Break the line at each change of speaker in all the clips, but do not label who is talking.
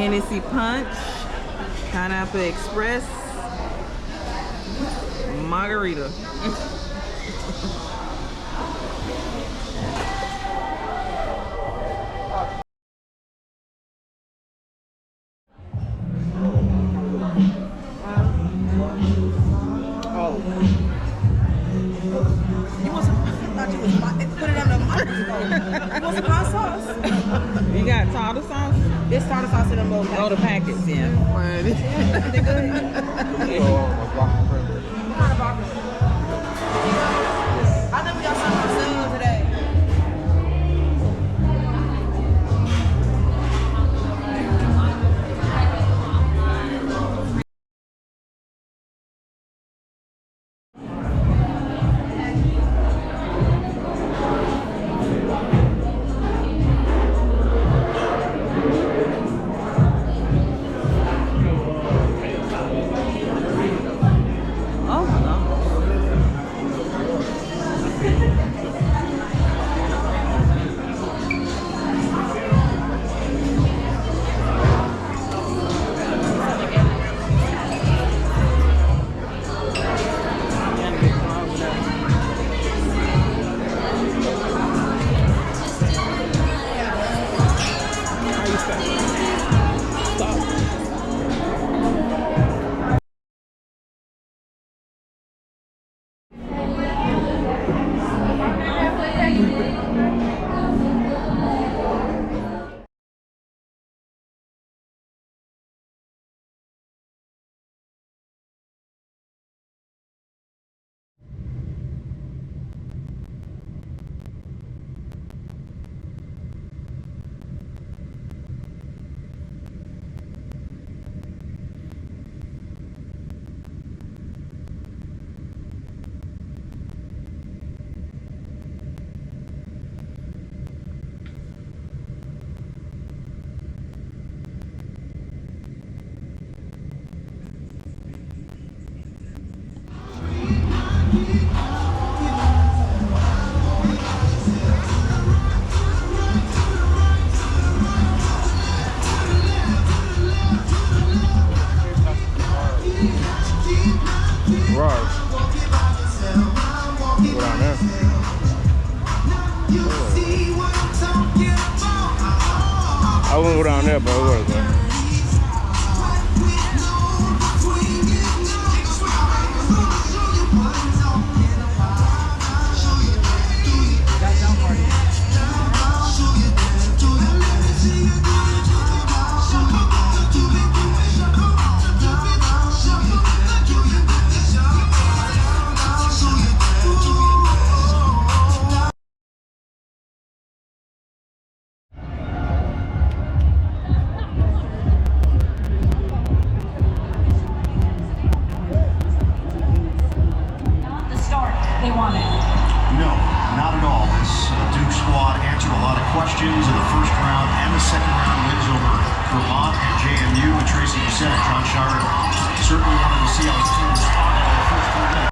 Hennessy Punch, Pineapple Express, Margarita.
Want some hot sauce?
You got tartar sauce?
This tartar sauce in the mold.
Oh, the packets, yeah.
They good? I think we got some on sale today.
I wouldn't go down there, but I would go.
Questions in the first round and the second round wins over Vermont and JMU. And Tracy, you said it, John Shire certainly wanted to see how his team responded in the first 4 minutes.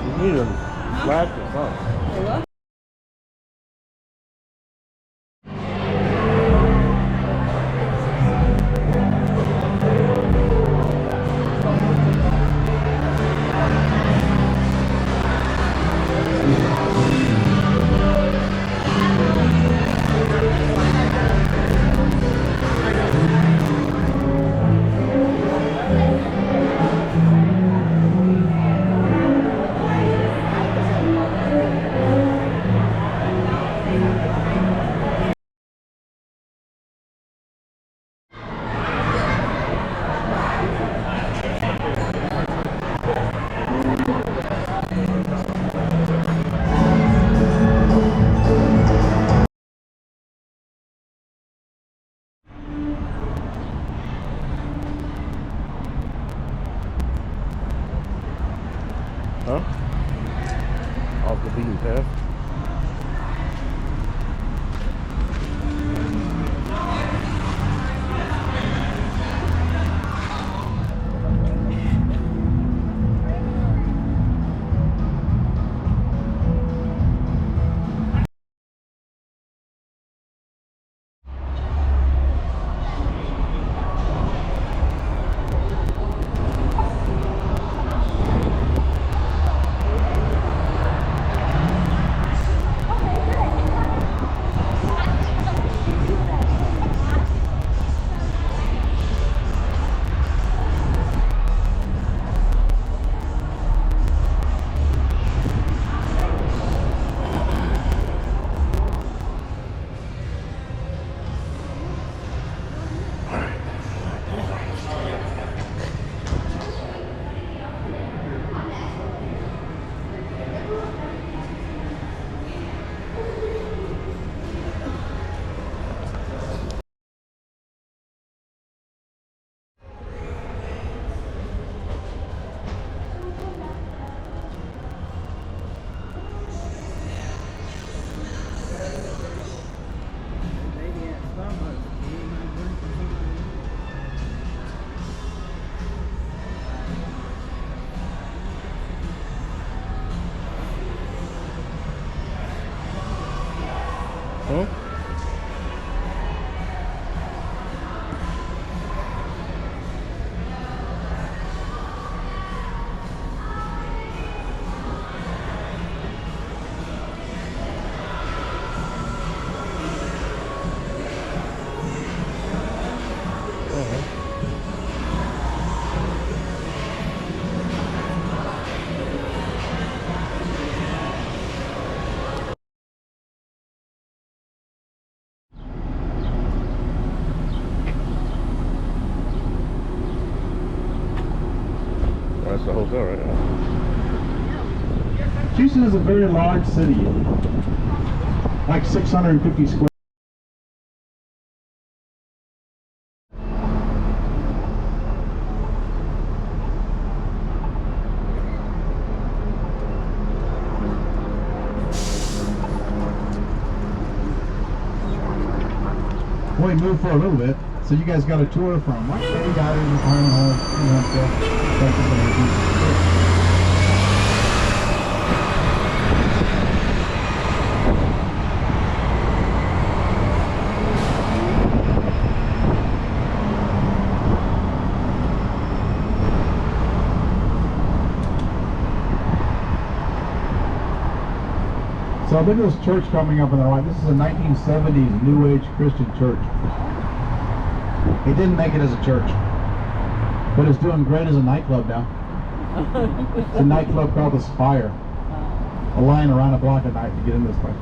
You need a flash or something. Huh? That's the hotel right now.
Houston is a very large city, like 650 square. We moved for a little bit, so you guys got a tour from like Bay Valley Retirement Home, New Hampshire, Texas, and everything. So look at this church coming up on the right. This is a 1970s New Age Christian church. It didn't make it as a church, but it's doing great as a nightclub now. It's a nightclub called The Spire. A line around a block at night to get in this place.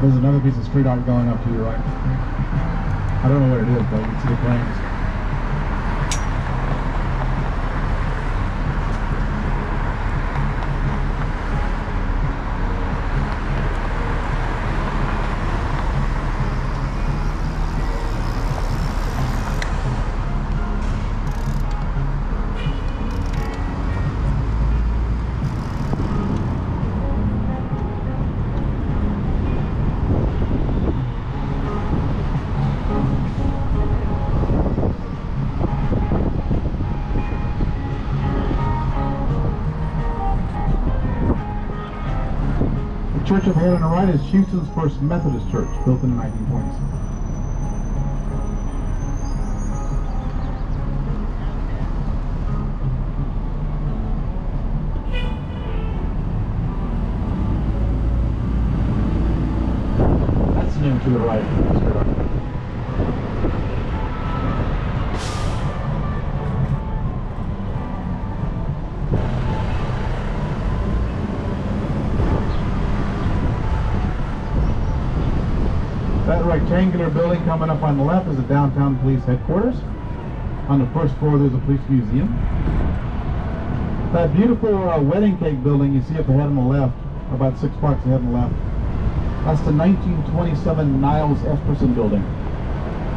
There's another piece of street art going up to your right. I don't know what it is, but you can see the planes. The church up here on the right is Houston's first Methodist church, built in the 1920s. That's the name to the right. That rectangular building coming up on the left is the downtown police headquarters. On the first floor there's a police museum. That beautiful wedding cake building you see up ahead on the left, about 6 blocks ahead on the left, that's the 1927 Niles Esperson building.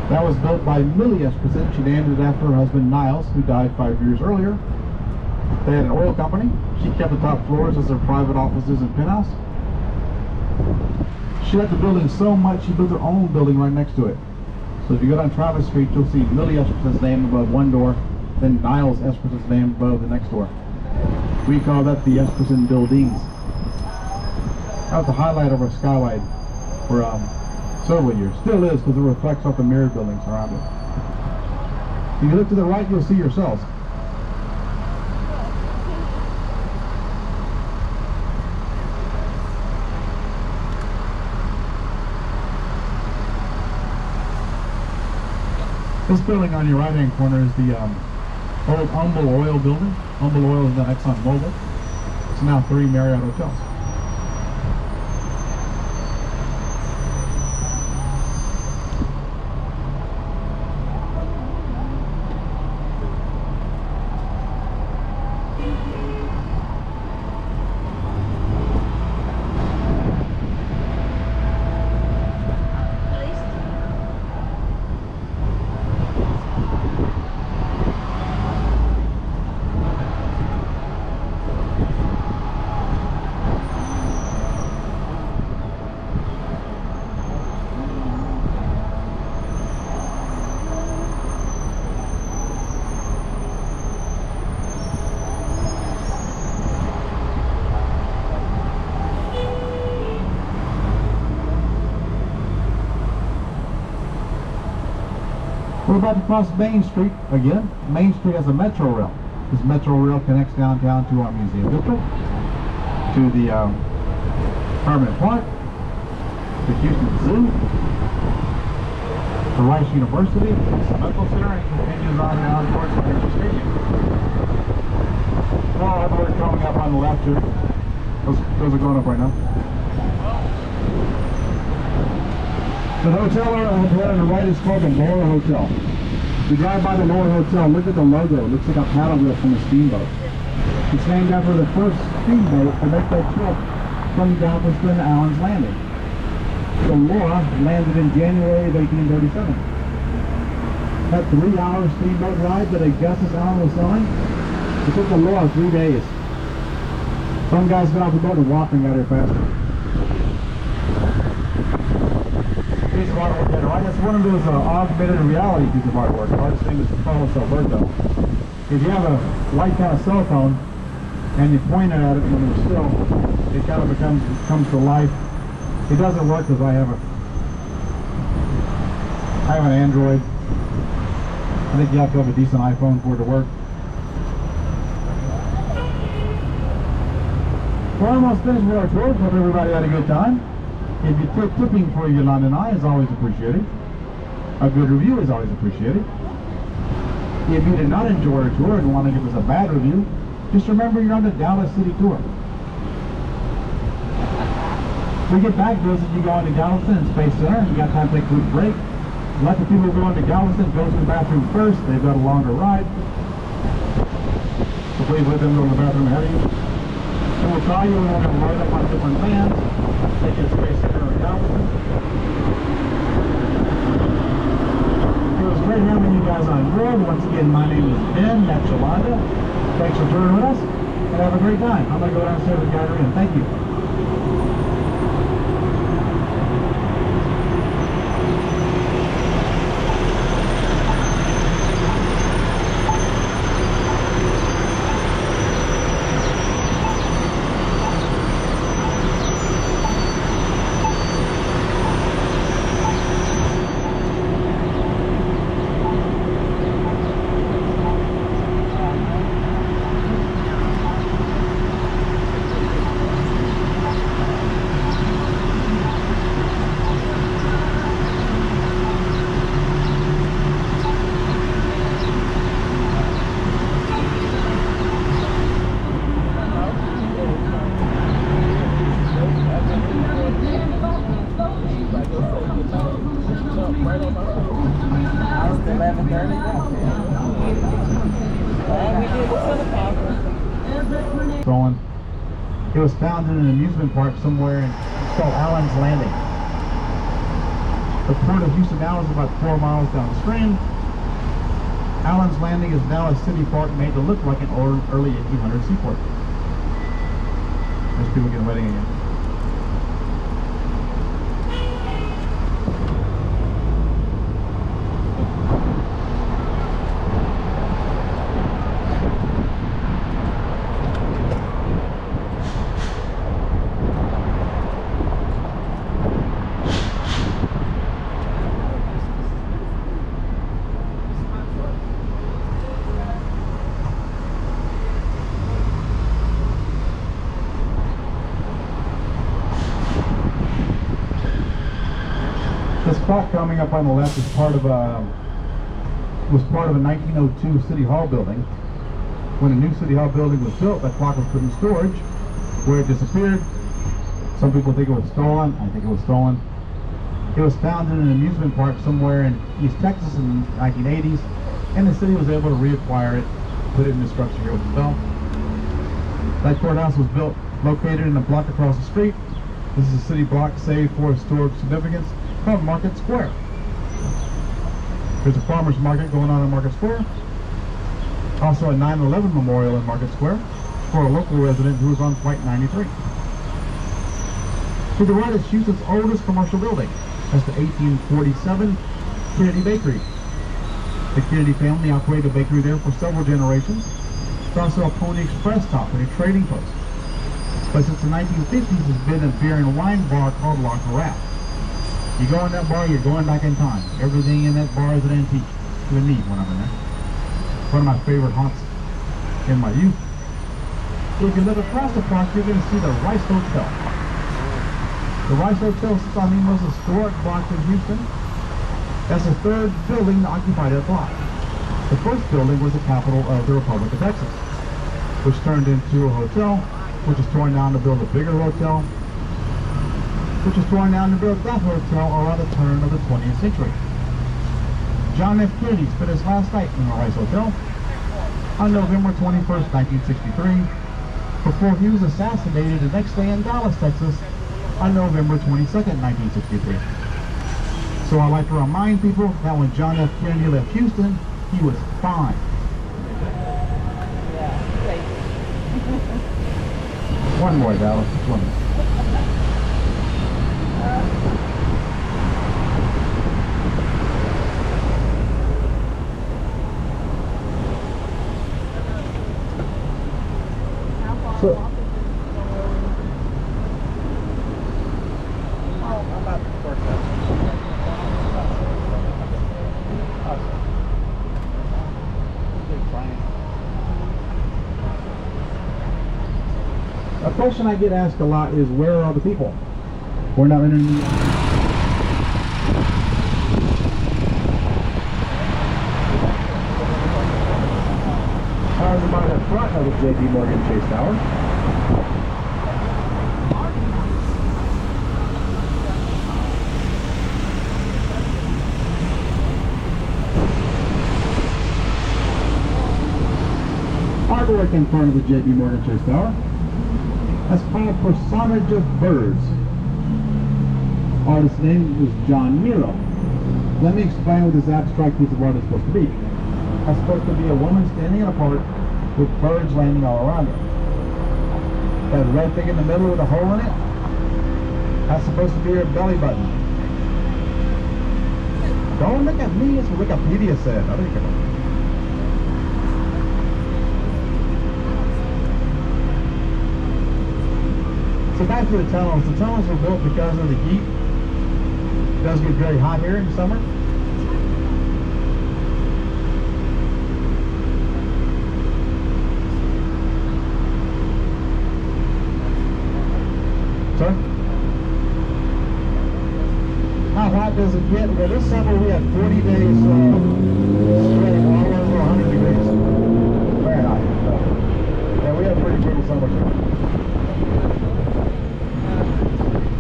That was built by Millie Esperson. She named it after her husband Niles, who died 5 years earlier. They had an oil company. She kept the top floors as their private offices and penthouse. She liked the building so much she built her own building right next to it. So if you go down Travis Street, you'll see Millie Esperson's name above one door, then Niles Esperson's name above the next door. We call that the Esperson Buildings. That was the highlight of our skylight for several years. Still is, because it reflects off the mirrored buildings around it. If you look to the right, you'll see yourselves. This building on your right-hand corner is the old Humble Oil building. Humble Oil is the Exxon Mobil. It's now 3 Marriott hotels. We're about to cross Main Street again. Main Street has a metro rail. This metro rail connects downtown to our museum district, to the Herman Park, the Houston Zoo, the Rice University, the Medical Center, and continues on down towards the Ranger Stadium. Well, I've already coming up on the left here. Those are going up right now. The hotel on the right is called the Laura Hotel. You drive by the Laura Hotel, look at the logo. It looks like a paddle wheel from a steamboat. It's named after the first steamboat to make that trip from Galveston to Allen's Landing. The Laura landed in January of 1837. That 3-hour steamboat ride that Augustus Allen was selling, it took the Laura 3 days. Some guys got off the boat and walked and got here faster. Piece of artwork there, right? That's one of those augmented reality pieces of artwork. The artist's name is Carlos Alberto. If you have a light kind of cell phone and you point it at it when it's still, it kind of comes to life. It doesn't work because I have an Android. I think you have to have a decent iPhone for it to work. We're almost finished with our tour. Hope everybody had a good time. If you took tipping for Yolanda and I is always appreciated. A good review is always appreciated. If you did not enjoy our tour and want to give us a bad review, just remember you're on the Dallas City tour. We get back to us if you go into Galveston and Space Center and you got time to take a quick break. Let the people going to Galveston go to the bathroom first. They've got a longer ride. So please let them go to the bathroom ahead of you. And we'll call you and we're going to load up on different vans. Take you to Space Center or Galveston. It was great having you guys on board. Once again, my name is Ben. That's Yolanda. Thanks for touring with us. And have a great time. I'm going to go downstairs and gather in. Thank you. It was found in an amusement park somewhere it's called Allen's Landing. The port of Houston now is about 4 miles downstream. Allen's Landing is now a city park made to look like an early 1800s seaport. There's people getting ready again. The spot coming up on the left is part of a 1902 City Hall building. When a new City Hall building was built, that clock was put in storage, where it disappeared. Some people think it was stolen. I think it was stolen. It was found in an amusement park somewhere in East Texas in the 1980s, and the city was able to reacquire it, put it in the structure here with the bell. That courthouse was located in a block across the street. This is a city block saved for historic significance, called Market Square. There's a farmer's market going on in Market Square. Also a 9/11 memorial in Market Square for a local resident who was on Flight 93. To the right is Houston's oldest commercial building. That's the 1847 Kennedy Bakery. The Kennedy family operated a bakery there for several generations. It's also a Pony Express stop and a trading post. But since the 1950s, it's been a beer and wine bar called La Carafe. You go in that bar, you're going back in time. Everything in that bar is an antique. particularly neat when I'm in there. One of my favorite haunts in my youth. If you look across the park, you're going to see the Rice Hotel. The Rice Hotel sits on the most historic block in Houston. That's the third building to occupy that block. The first building was the capital of the Republic of Texas, which turned into a hotel, which was torn down to build a bigger hotel, which was torn down to build that hotel around the turn of the 20th century. John F. Kennedy spent his last night in the Rice Hotel on November 21st, 1963, before he was assassinated the next day in Dallas, Texas, on November 22nd, 1963. So I like to remind people that when John F. Kennedy left Houston, he was fine. One more, Dallas. One more. So, a question I get asked a lot is, where are all the people? We're not entering the... Cars are by the front of the J.P. Morgan Chase Tower. Artwork in front of the J.P. Morgan Chase Tower. That's called Personage of Birds. Artist's name is John Miro. Let me explain what this abstract piece of art is supposed to be. That's supposed to be a woman standing in a park with birds landing all around her. That red thing in the middle with a hole in it, that's supposed to be her belly button. Don't look at me, it's what Wikipedia said. I think about it. So back to the tunnels. The tunnels were built because of the heat. It does get very hot here in the summer. Sorry? How hot does it get? Well, this summer we had 40 days straight, all over 100 degrees Fahrenheit. Yeah, we had a pretty brutal summer too.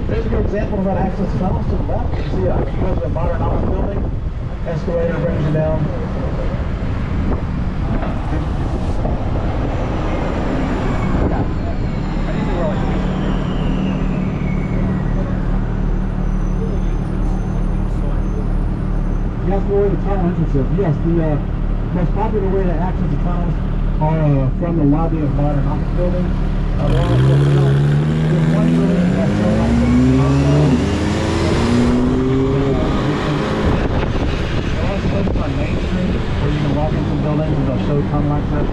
There's a good example of that access tunnels to the left. You see a President Modern Office building. Escalator brings you down. You ask me where the tunnel entrance is. Yes, the most popular way to access the tunnels are from the lobby of Modern Office building. There's one building that's on Main Street where you can walk into buildings and they'll show tunnel access.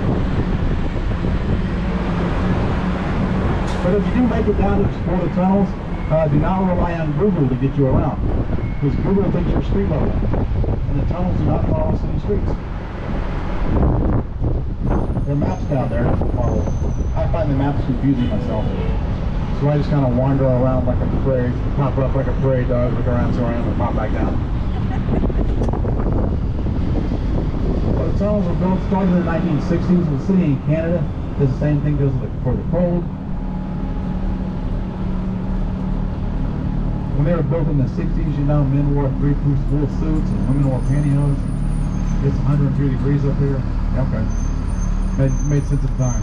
But if you do make it down to explore the tunnels, do not rely on Google to get you around, because Google thinks you're street level, and the tunnels do not follow city streets. There are maps down there to follow. I find the maps confusing myself, so I just kind of wander around like a prairie, pop up like a prairie dog, look around, so I am, and pop back down. Well, the tunnels were built started in the 1960s. The city in Canada does the same thing, goes for the cold. When they were built in the 60s, you know, men wore three-piece wool suits and women wore pantyhose. It's 103 degrees up here. Okay. Made sense at the time.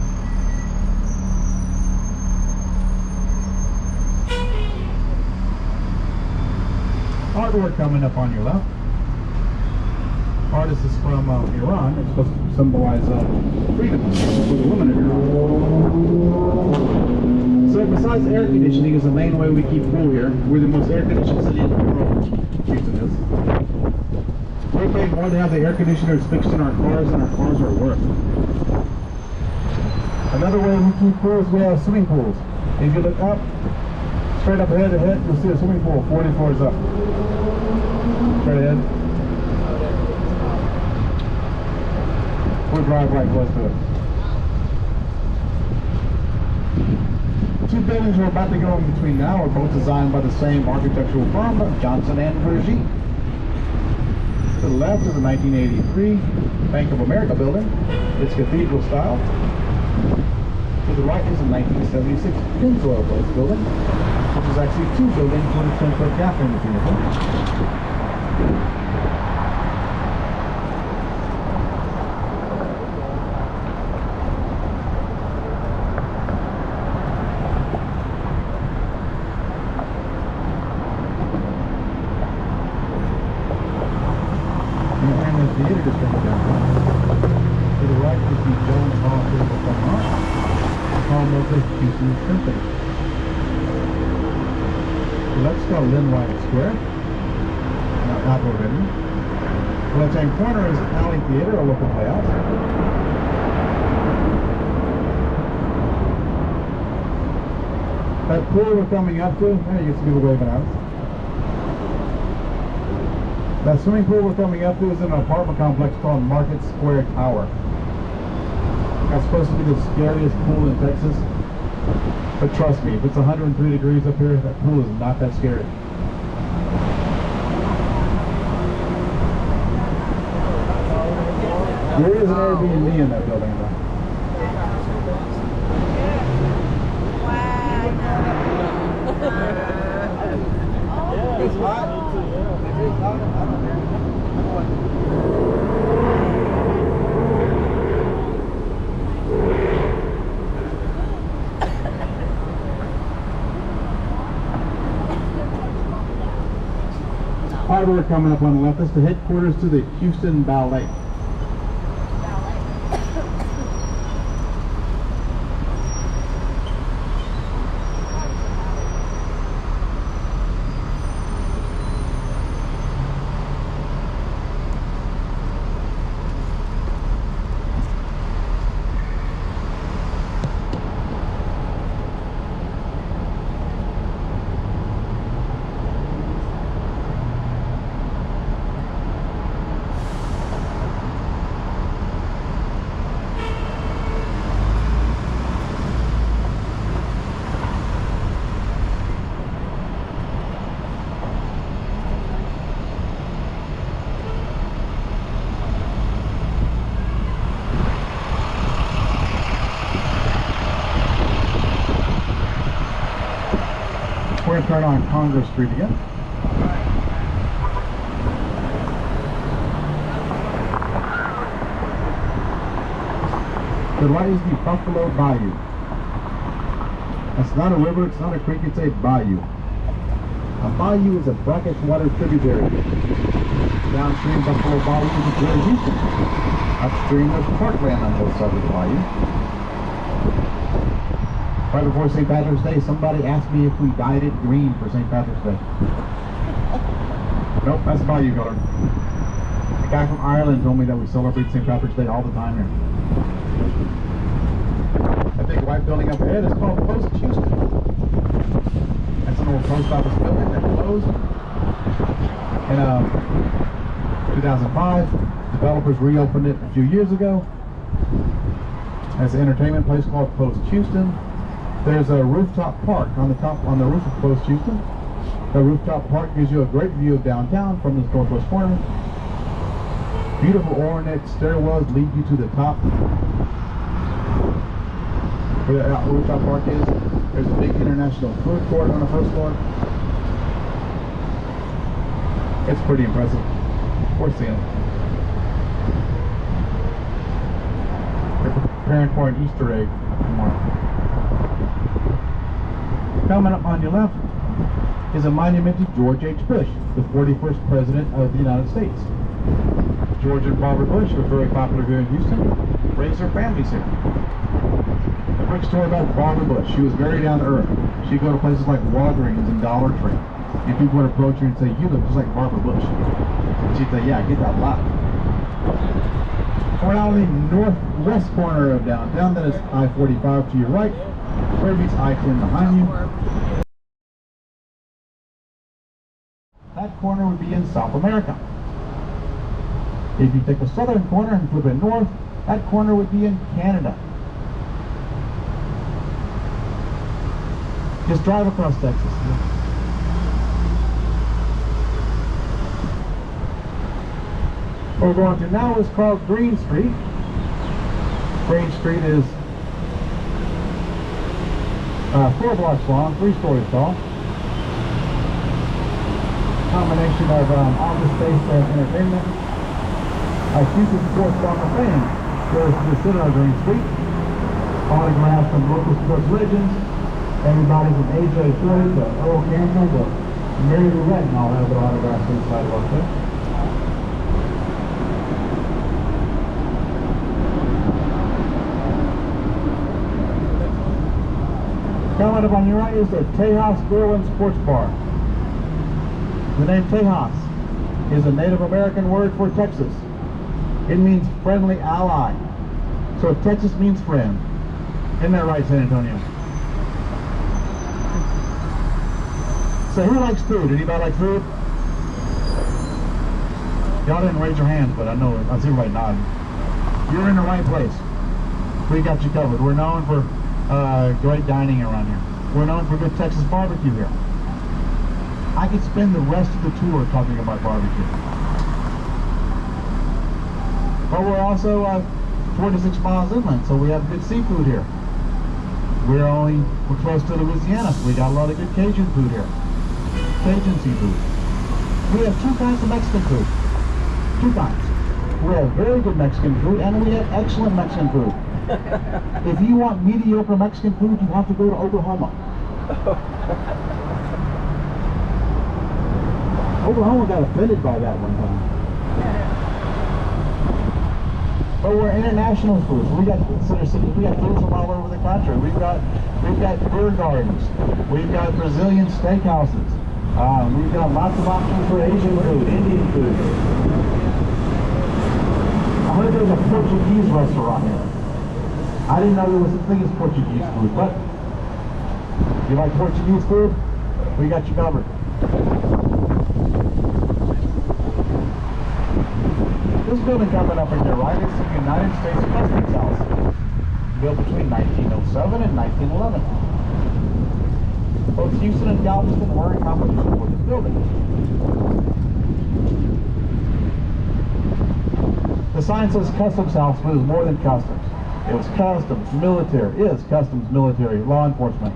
Artwork coming up on your left. Artist is from Iran. It's supposed to symbolize freedom for the women of Iran. So besides air conditioning is the main way we keep cool here. We're the most air-conditioned city in the world. Houston is. We pay more to have the air conditioners fixed in our cars than our cars are worth. Another way we keep cool is we have swimming pools. If you look up, straight up ahead, you'll see a swimming pool 40 floors up. Straight ahead. we'll drive right close to it. Two buildings we're about to go in between now are both designed by the same architectural firm of Johnson and Vergy. To the left is a 1983 Bank of America building. It's cathedral style. To the right is a 1976 Pennzoil Place building, which is actually two buildings with a 10-foot gap in between them. And the theater district downtown. To the right is the Jones Hall Theater Performing Arts, home of the Houston Symphony. Let's go Lynn White Square, outdoor venue. The left-hand corner is Alley Theater, a local playhouse. That pool we're coming up to, there you get some people waving at us. That swimming pool we're coming up to is in an apartment complex called Market Square Tower. That's supposed to be the scariest pool in Texas. But trust me, if it's 103 degrees up here, that pool is not that scary. There is an Airbnb in that building though.
It's hot.
We're coming up on the left. That's the headquarters to the Houston Ballet. We're going to turn on Congress Street again. The right is the Buffalo Bayou. That's not a river, it's not a creek, it's a bayou. A bayou is a brackish water tributary. Downstream Buffalo Bayou is the Greater Houston. Upstream there's parkland on both sides of the bayou. Right before St. Patrick's Day, somebody asked me if we dyed it green for St. Patrick's Day. Nope, that's bayou color. A guy from Ireland told me that we celebrate St. Patrick's Day all the time here. That big white building up ahead is called Post Houston. That's an old post office building that closed in 2005. Developers reopened it a few years ago as an entertainment place called Post Houston. There's a rooftop park on the roof of Post Houston. The rooftop park gives you a great view of downtown from the northwest corner. Beautiful ornate stairwells lead you to the top where the rooftop park is. There's a big international food court on the first floor. It's pretty impressive. Worth seeing. They're preparing for an Easter egg tomorrow. Coming up on your left is a monument to George H. Bush, the 41st President of the United States. George and Barbara Bush were very popular here in Houston, raised their families here. A quick story about Barbara Bush. She was very down to earth. She'd go to places like Walgreens and Dollar Tree, and people would approach her and say, "You look just like Barbara Bush." And she'd say, "Yeah, I get that a lot." We're now in the northwest corner of downtown. That is I-45 to your right. Where meets I-10 behind you. That corner would be in South America. If you take the southern corner and flip it north, That corner would be in Canada. Just drive across Texas. What we're going to now is called Green Street. Green Street is 4 blocks long, 3 stories tall. Combination of office space and entertainment. Houston Sports Hall of Fame goes to sit on Green Street. Autographs from local sports legends. Everybody from AJ Floyd to Earl Campbell to Mary Lou Retton all have their autographs inside of there. Coming up on your right is the Tejas Grill and Sports Bar. The name Tejas is a Native American word for Texas. It means friendly ally. So Texas means friend. Isn't that right, San Antonio? So who likes food? Anybody like food? Y'all didn't raise your hands, but I know I see everybody nodding. You're in the right place. We got you covered. We're known for great dining around here. We're known for good Texas barbecue here. I could spend the rest of the tour talking about barbecue. But we're also 46 miles inland, so we have good seafood here. We're close to Louisiana, so we got a lot of good Cajun food here. Cajun seafood. We have 2 kinds of Mexican food. 2 kinds. We have very good Mexican food, and we have excellent Mexican food. If you want mediocre Mexican food, you have to go to Oklahoma. Oklahoma got offended by that one time. But we're international foods. We got Center City. We got foods from all over the country. We've got beer gardens. We've got Brazilian steakhouses. We've got lots of options for Asian food, Indian food. I heard there's a Portuguese restaurant here. I didn't know there was such thing as Portuguese food, but if you like Portuguese food, we got you covered. This building coming up on your right is the United States Customs House, built between 1907 and 1911. Both Houston and Galveston were in competition for this building. The sign says Customs House, but it was more than customs. It was customs, military, customs, military, law enforcement,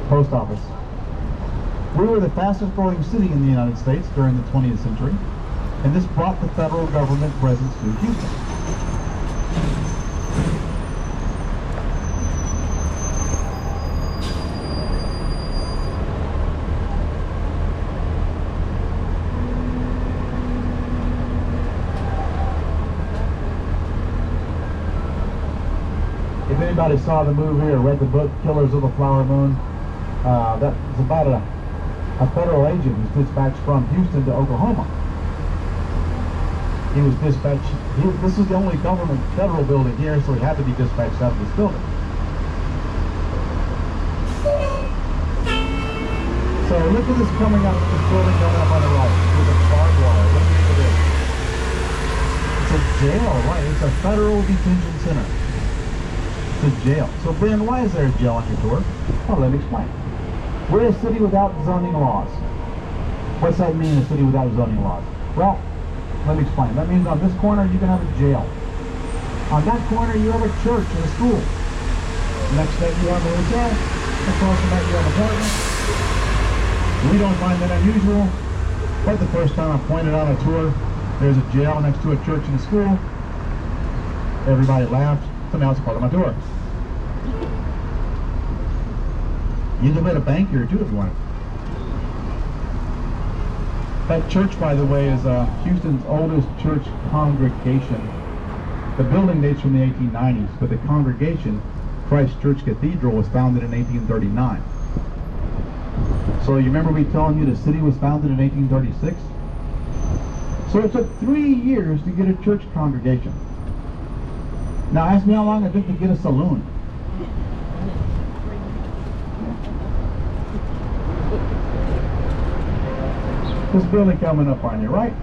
post office. We were the fastest growing city in the United States during the 20th century, and this brought the federal government presence to Houston. If anybody saw the movie or read the book, Killers of the Flower Moon, that's about a federal agent who's dispatched from Houston to Oklahoma. He was dispatched, this is the only government federal building here, so he had to be dispatched out of this building. So look at this coming up, this building coming up on the right, with a barbed wire. Look at this. It's a jail, right? It's a federal detention center. It's a jail. So Ben, why is there a jail on your tour? Well, let me explain. We're a city without zoning laws. What's that mean, a city without zoning laws? Well, let me explain. That means on this corner you can have a jail. On that corner you have a church and a school. Next to that you have a hotel. Across from that you have an apartment. We don't find that unusual. But the first time I pointed out on a tour, there's a jail next to a church and a school. Everybody laughed. So now it's part of my tour. You can live at a bank here too if you want. That church, by the way, is Houston's oldest church congregation. The building dates from the 1890s, but the congregation, Christ Church Cathedral, was founded in 1839. So you remember me telling you the city was founded in 1836? So it took 3 years to get a church congregation. Now ask me how long it took to get a saloon. This building coming up on your right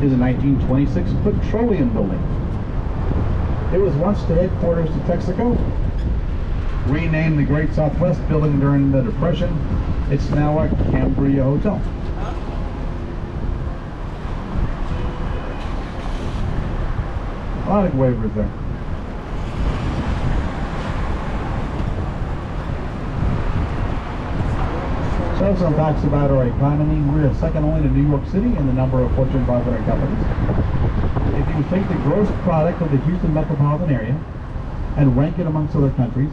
is a 1926 petroleum building. It was once the headquarters to Texaco. Renamed the Great Southwest Building during the Depression. It's now a Cambria Hotel. A lot of waivers there. So some facts about our economy. We're second only to New York City in the number of Fortune 500 companies. If you take the gross product of the Houston metropolitan area and rank it amongst other countries,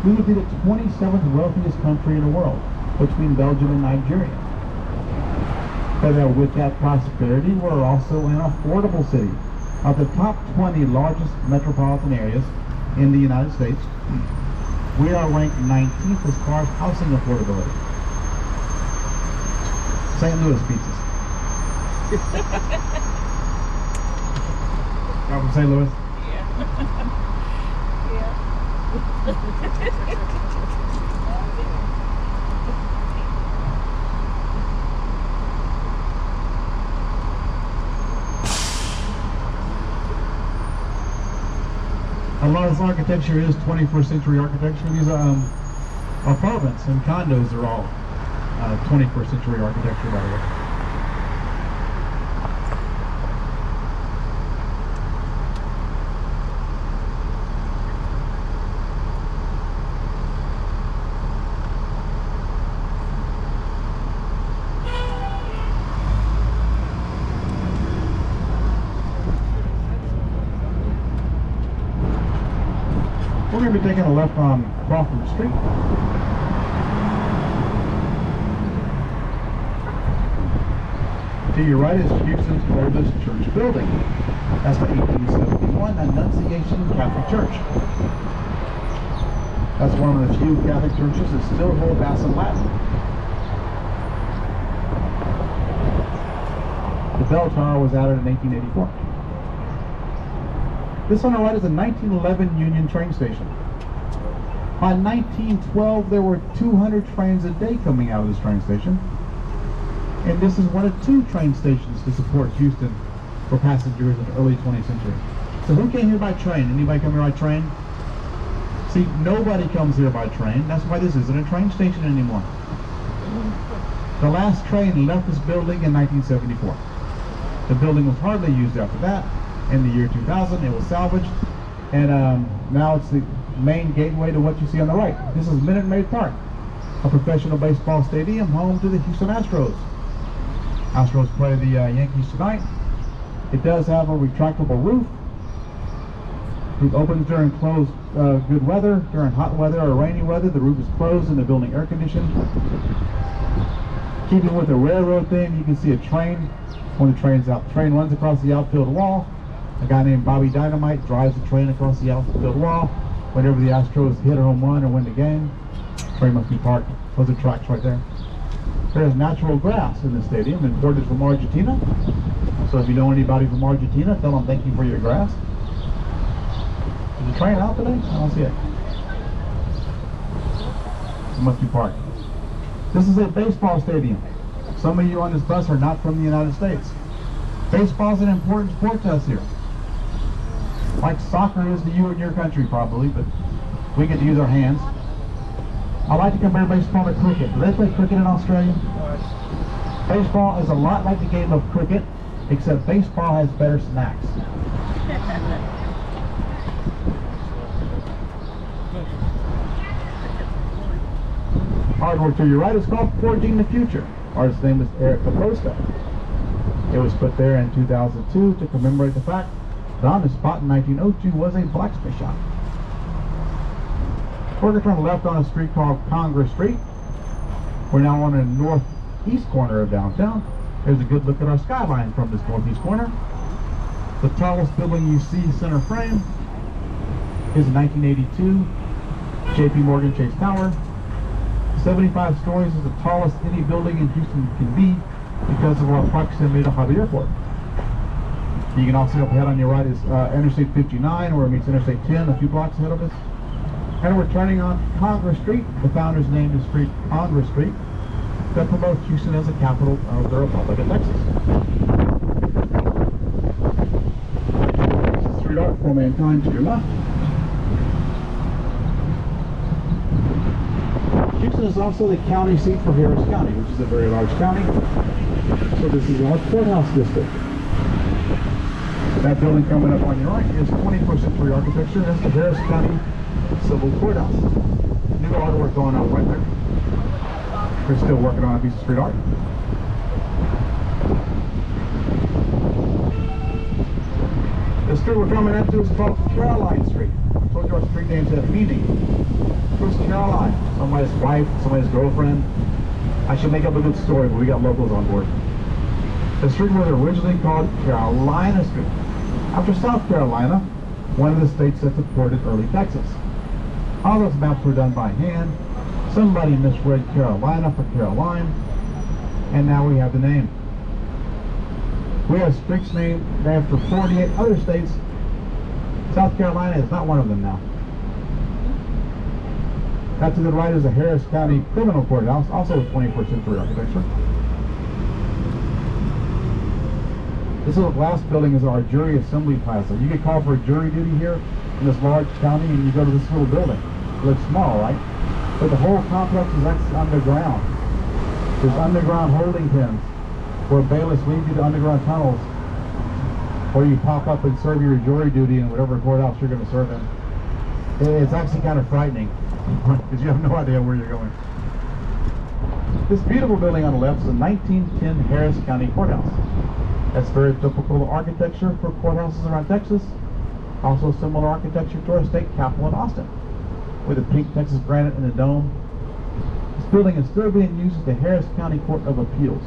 we would be the 27th wealthiest country in the world, between Belgium and Nigeria. But with that prosperity, we're also an affordable city. Of the top 20 largest metropolitan areas in the United States, we are ranked 19th as far as housing affordability. St. Louis beats us. Y'all from St. Louis? A lot of this architecture is 21st century architecture. These apartments and condos are all 21st century architecture, by the way. We're going to be taking a left on Crawford Street. To your right is Houston's oldest church building. That's the 1871 Annunciation Catholic Church. That's one of the few Catholic churches that still hold Mass in Latin. The bell tower was added in 1884. This on the right is a 1911 Union train station. By 1912, there were 200 trains a day coming out of this train station. And this is one of 2 train stations to support Houston for passengers in the early 20th century. So who came here by train? Anybody come here by train? See, nobody comes here by train. That's why this isn't a train station anymore. The last train left this building in 1974. The building was hardly used after that. In the year 2000, it was salvaged, and now it's the main gateway to what you see on the right. This is Minute Maid Park, a professional baseball stadium home to the Houston Astros. Astros play the Yankees tonight. It does have a retractable roof. It opens during good weather. During hot weather or rainy weather, the roof is closed and the building air conditioned. Keeping with the railroad theme, you can see a train when the train's out. The train runs across the outfield wall. A guy named Bobby Dynamite drives the train across the outfield wall. Whenever the Astros hit a home run or win the game, the train must be parked. Those are tracks right there. There's natural grass in the stadium, imported from Argentina. So if you know anybody from Argentina, tell them thank you for your grass. Is the train out today? I don't see it. It must be parked. This is a baseball stadium. Some of you on this bus are not from the United States. Baseball is an important sport to us here. Like soccer is to you in your country probably, but we get to use our hands. I like to compare baseball to cricket. Do they play cricket in Australia? Baseball is a lot like the game of cricket, except baseball has better snacks. Artwork to your right is called Forging the Future. Artist's name is Eric Caposta. It was put there in 2002 to commemorate the fact that on the spot in 1902 was a blacksmith shop. We're going to turn left on a street called Congress Street. We're now on the northeast corner of downtown. There's a good look at our skyline from this northeast corner. The tallest building you see center frame is a 1982 JP Morgan Chase Tower. 75 stories is the tallest any building in Houston can be because of our proximity to Hobby Airport. You can also see up ahead on your right is Interstate 59, where it meets Interstate 10, a few blocks ahead of us. And we're turning on Congress Street. The founders named the street Congress Street to promote Houston as a capital of the Republic of Texas. Sacramento, and to your left. Houston is also the county seat for Harris County, which is a very large county. So this is our courthouse district. That building coming up on your right is 21st century architecture. That's the Harris County Civil Courthouse. New artwork going on right there. They're still working on a piece of street art. The street we're coming into is called Caroline Street. I told you our street names have meaning. Who's Caroline? Somebody's wife, somebody's girlfriend. I should make up a good story, but we got locals on board. The street was originally called Carolina Street, after South Carolina, one of the states that supported early Texas. All those maps were done by hand. Somebody misread Carolina for Caroline, and now we have the name. We have streets named after 48 other states. South Carolina is not one of them now. That to the right is the Harris County Criminal Courthouse, also with 21st century architecture. This little glass building is our jury assembly plaza. You get called for jury duty here in this large county and you go to this little building. It looks small, right? But the whole complex is actually underground. There's underground holding pens where bailiffs lead you to underground tunnels where you pop up and serve your jury duty in whatever courthouse you're going to serve in. It's actually kind of frightening because you have no idea where you're going. This beautiful building on the left is a 1910 Harris County Courthouse. That's very typical architecture for courthouses around Texas. Also similar architecture to our state capitol in Austin, with a pink Texas granite and a dome. This building is still being used as the Harris County Court of Appeals.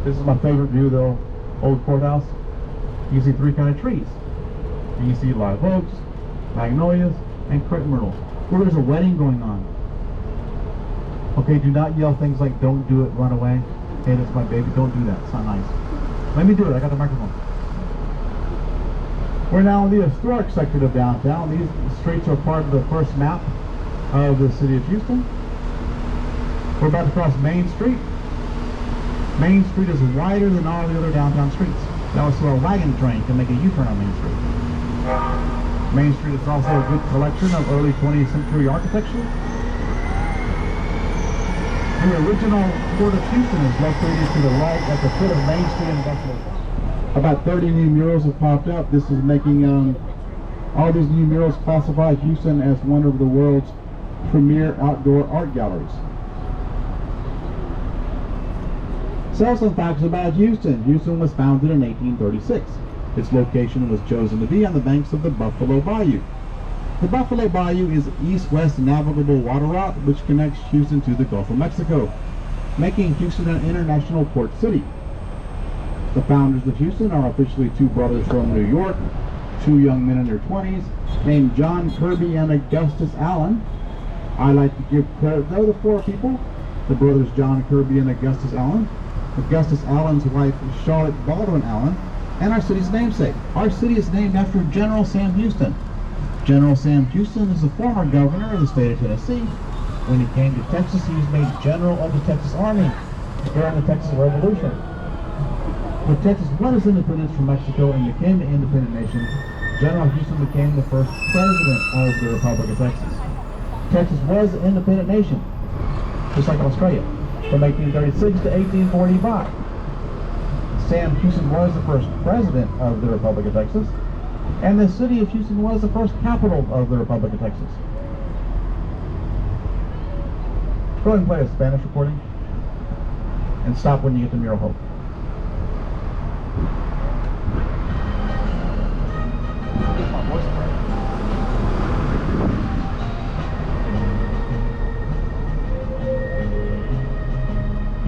This is my favorite view of the old courthouse. You can see three kind of trees. You can see live oaks, magnolias, and crepe myrtles. Where there's a wedding going on. Okay, do not yell things like "don't do it, run away." Hey, that's my baby, don't do that, it's not nice. Let me do it, I got the microphone. We're now in the historic sector of downtown. These streets are part of the first map of the city of Houston. We're about to cross Main Street. Main Street is wider than all the other downtown streets. Now so a wagon train can make a U-turn on Main Street. Main Street is also a good collection of early 20th century architecture. The original Port of Houston is located to the right at the foot of Main Street in Buffalo. About 30 new murals have popped up. This is making all these new murals classify Houston as one of the world's premier outdoor art galleries. So some facts about Houston. Houston was founded in 1836. Its location was chosen to be on the banks of the Buffalo Bayou. The Buffalo Bayou is an east-west navigable water route which connects Houston to the Gulf of Mexico, making Houston an international port city. The founders of Houston are officially two brothers from New York, two young men in their 20s, named John Kirby and Augustus Allen. I like to give credit to the four people, the brothers John Kirby and Augustus Allen, Augustus Allen's wife Charlotte Baldwin Allen, and our city's namesake. Our city is named after General Sam Houston. General Sam Houston is the former governor of the state of Tennessee. When he came to Texas, he was made general of the Texas Army during the Texas Revolution. When Texas won its independence from Mexico and became an independent nation, General Houston became the first president of the Republic of Texas. Texas was an independent nation, just like Australia, from 1836 to 1845. Sam Houston was the first president of the Republic of Texas, and the city of Houston was the first capital of the Republic of Texas. Go ahead and play a Spanish recording, and stop when you get to Mural Hope.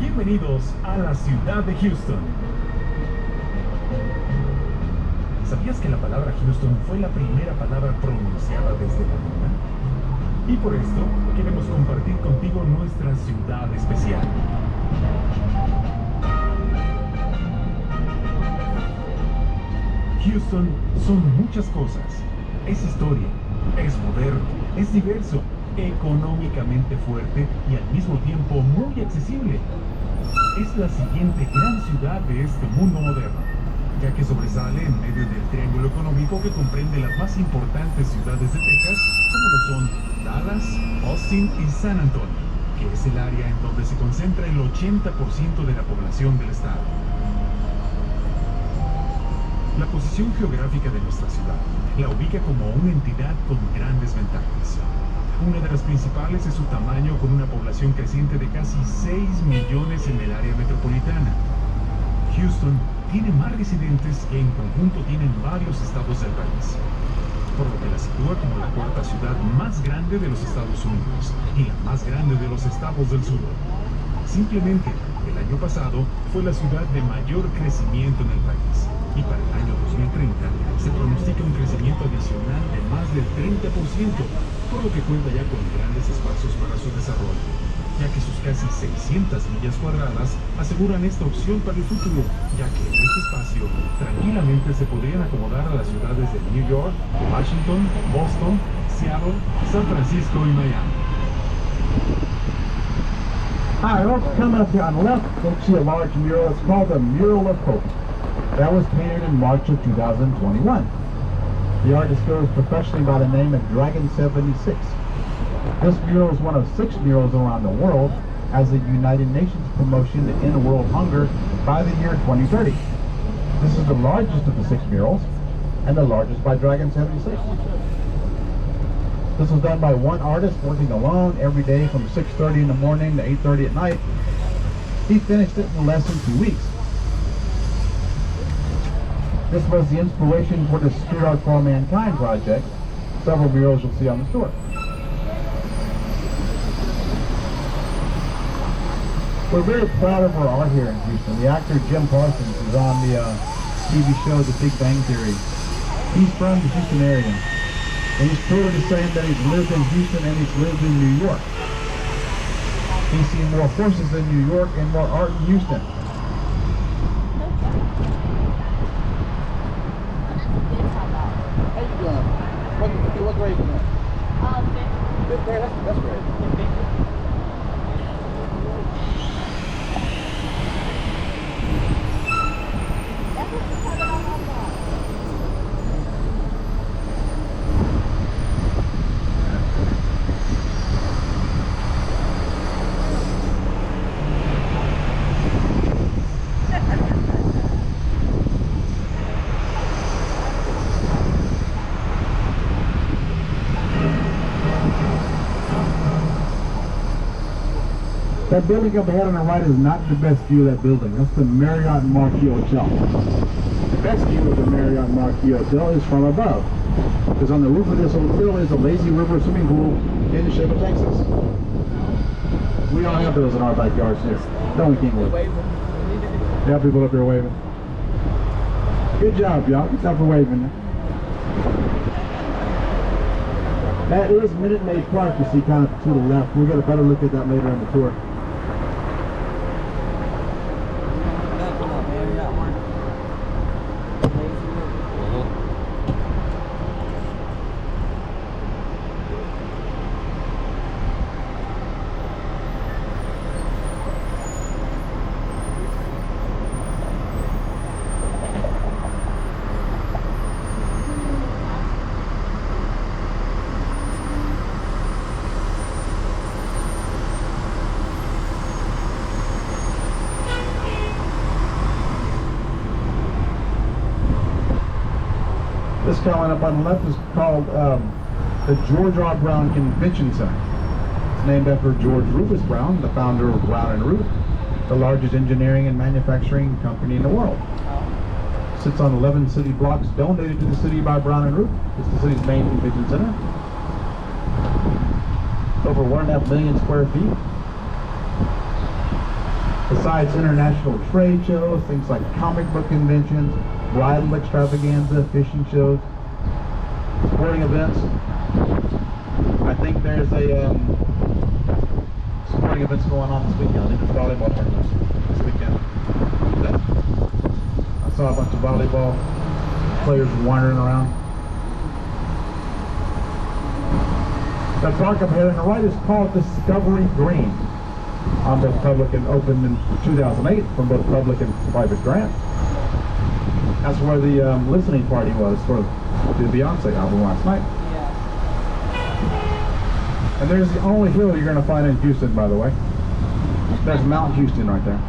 Bienvenidos a la ciudad de Houston. ¿Sabías que la palabra Houston fue la primera palabra pronunciada desde la luna? Y por esto queremos compartir contigo nuestra ciudad especial. Houston son muchas cosas. Es historia, es moderno, es diverso, económicamente fuerte y al mismo tiempo muy accesible. Es la siguiente gran ciudad de este mundo moderno. ya que sobresale en medio del triángulo económico que comprende las más importantes ciudades de Texas, como lo son Dallas, Austin y San Antonio, que es el área en donde se concentra el 80% de la población del estado. La posición geográfica de nuestra ciudad la ubica como una entidad con grandes ventajas. Una de las principales es su tamaño, con una población creciente de casi 6 millones en el área metropolitana. Houston tiene más residentes que en conjunto tienen varios estados del país, por lo que la sitúa como la cuarta ciudad más grande de los Estados Unidos y la más grande de los estados del sur. Simplemente, el año pasado fue la ciudad de mayor crecimiento en el país, y para el año 2030 se pronostica un crecimiento adicional de más del 30%, por lo que cuenta ya con grandes espacios para su desarrollo, ya que sus casi 600 millas cuadradas aseguran esta opción para el futuro, ya que en este espacio tranquilamente se podrían acomodar a las ciudades de New York, Washington, Boston, Seattle, San Francisco y Miami.
Hi, well, coming up here on the left, you'll see a large mural. It's called the Mural of Hope. That was painted in March of 2021. The artist goes professionally by the name of Dragon76. This mural is one of 6 murals around the world as the United Nations promotion to end world hunger by the year 2030. This is the largest of the 6 murals, and the largest by Dragon76. This was done by one artist working alone every day from 6:30 in the morning to 8:30 at night. He finished it in less than 2 weeks. This was the inspiration for the Street Art for Mankind project, several murals you'll see on the store. We're very proud of our art here in Houston. The actor Jim Parsons is on the TV show The Big Bang Theory. He's from the Houston area. And he's quoted as saying that he's lived in Houston and he's lived in New York. He's seen more horses in New York and more art in Houston.
How you doing? What grade is that? Fifth grade. That's great.
That building up ahead on the right is not the best view of that building. That's the Marriott Marquis Hotel. The best view of the Marriott Marquis Hotel is from above, because on the roof of this hotel is a lazy river swimming pool in the shape of Texas. We don't have those in our backyards here. No, we can't wave. Yeah, people up here waving. Good job, y'all. Good job for waving. That is Minute Maid Park, you see, kind of to the left. We'll get a better look at that later in the tour. This coming up on the left is called the George R. Brown Convention Center. It's named after George Rufus Brown, the founder of Brown and Root, the largest engineering and manufacturing company in the world. Sits on 11 city blocks donated to the city by Brown and Root. It's the city's main convention center. Over 1.5 million square feet. Besides international trade shows, things like comic book conventions, bridal extravaganza, fishing shows, sporting events. I think there's a sporting events going on this weekend. I think there's volleyball tournaments this weekend. I saw a bunch of volleyball players wandering around. The park up here on the right is called Discovery Green. On both public and opened in 2008 from both public and private grants. That's where the listening party was for the Beyonce album last night. And there's the only hill you're going to find in Houston, by the way. There's Mount Houston right there.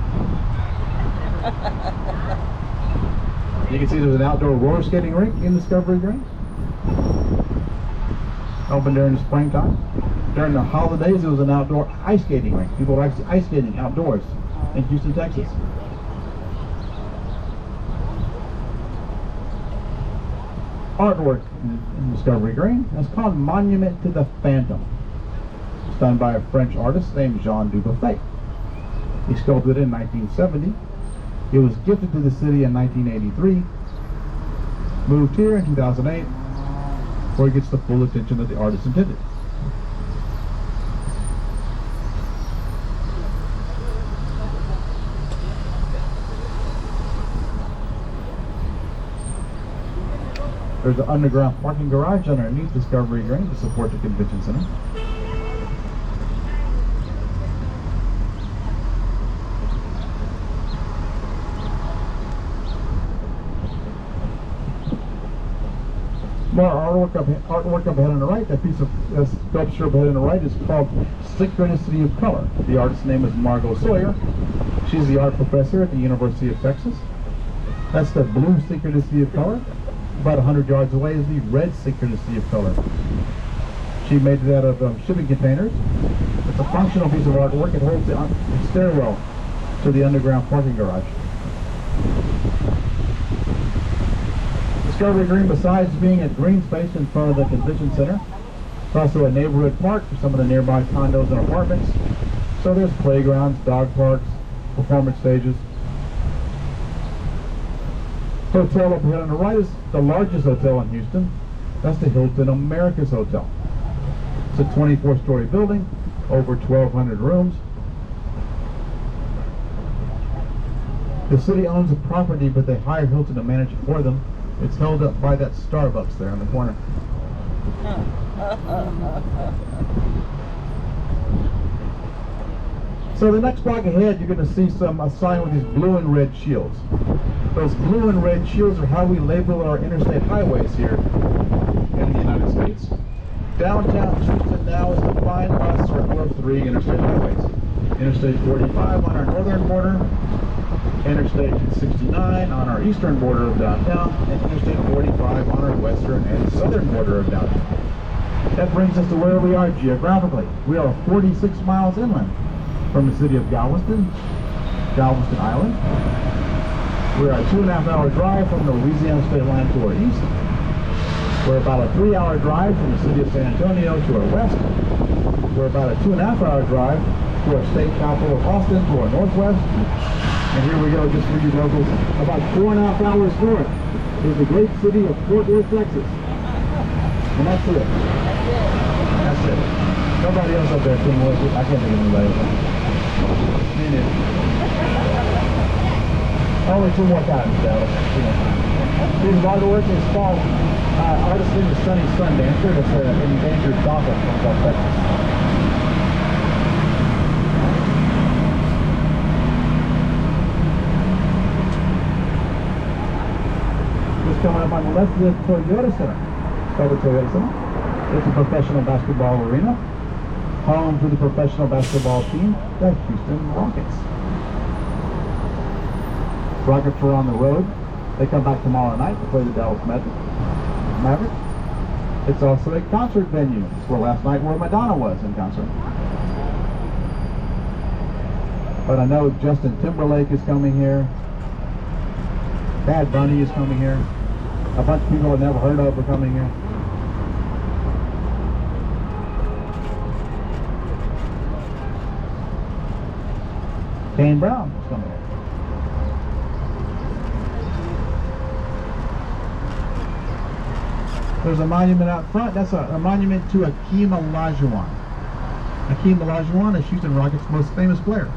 You can see there's an outdoor roller skating rink in Discovery Green. Open during the springtime. During the holidays, it was an outdoor ice skating rink. People were actually ice skating outdoors in Houston, Texas. Artwork in Discovery Green. It's called Monument to the Phantom. It's done by a French artist named Jean Dubuffet. He sculpted it in 1970. It was gifted to the city in 1983. Moved here in 2008, where it gets the full attention that the artist intended. There's an underground parking garage underneath Discovery Green to support the convention center. More artwork up ahead on the right. That piece of sculpture up ahead on the right is called Synchronicity of Color. The artist's name is Margot Sawyer. She's the art professor at the University of Texas. That's the blue Synchronicity of Color. About 100 yards away is the red Synchronicity of Color. She made it out of shipping containers. It's a functional piece of artwork. It holds the stairwell to the underground parking garage. Discovery Green, besides being a green space in front of the convention center, it's also a neighborhood park for some of the nearby condos and apartments. So there's playgrounds, dog parks, performance stages. Hotel up ahead on the right is the largest hotel in Houston. That's the Hilton Americas Hotel. It's a 24-story building, over 1,200 rooms. The city owns the property, but they hire Hilton to manage it for them. It's held up by that Starbucks there in the corner. So the next block ahead, you're going to see a sign with these blue and red shields. Those blue and red shields are how we label our interstate highways here in the United States. Downtown Houston now is defined by a circle of 3 interstate highways. Interstate 45 on our northern border, Interstate 69 on our eastern border of downtown, and Interstate 45 on our western and southern border of downtown. That brings us to where we are geographically. We are 46 miles inland from the city of Galveston Island. We're a 2.5-hour drive from the Louisiana state line to our east. We're about a 3-hour drive from the city of San Antonio to our west. We're about a 2.5-hour drive to our state capital of Austin to our northwest. And here we go, just for you locals, about 4.5 hours north is the great city of Fort Worth, Texas. And that's it. That's it. Nobody else up there can work it. I can't think of anybody else. Me neither. Only 2 more times, Dallas. This artwork is called Artisan the Sunny Sun Dancer. That's an endangered dolphin from South Texas. Coming up on the left is the Toyota Center. It's called the Toyota Center. It's a professional basketball arena, home to the professional basketball team, the Houston Rockets. Rockets are on the road. They come back tomorrow night to play the Dallas Mavericks. It's also a concert venue. It's where last night where Madonna was in concert. But I know Justin Timberlake is coming here. Bad Bunny is coming here. A bunch of people I've never heard of are coming here. Kane Brown is coming here. There's a monument out front. That's a monument to Akeem Olajuwon. Akeem Olajuwon is Houston Rockets' most famous player.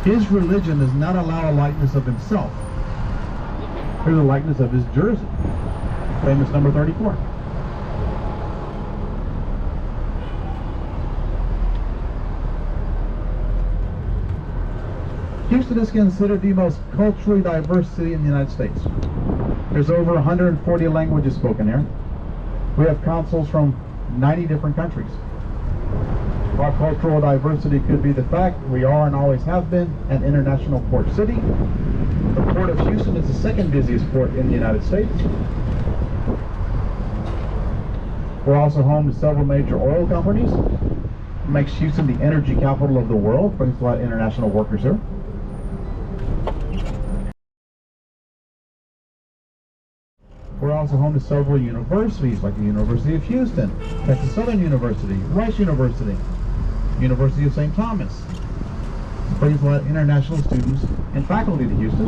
His religion does not allow a likeness of himself. Here's a likeness of his jersey, famous number 34. Houston is considered the most culturally diverse city in the United States. There's over 140 languages spoken here. We have consuls from 90 different countries. Our cultural diversity could be the fact we are and always have been an international port city. The Port of Houston is the second busiest port in the United States. We're also home to several major oil companies. It makes Houston the energy capital of the world, brings a lot of international workers here. We're also home to several universities like the University of Houston, Texas Southern University, Rice University, University of St. Thomas. It brings a lot of international students and faculty to Houston.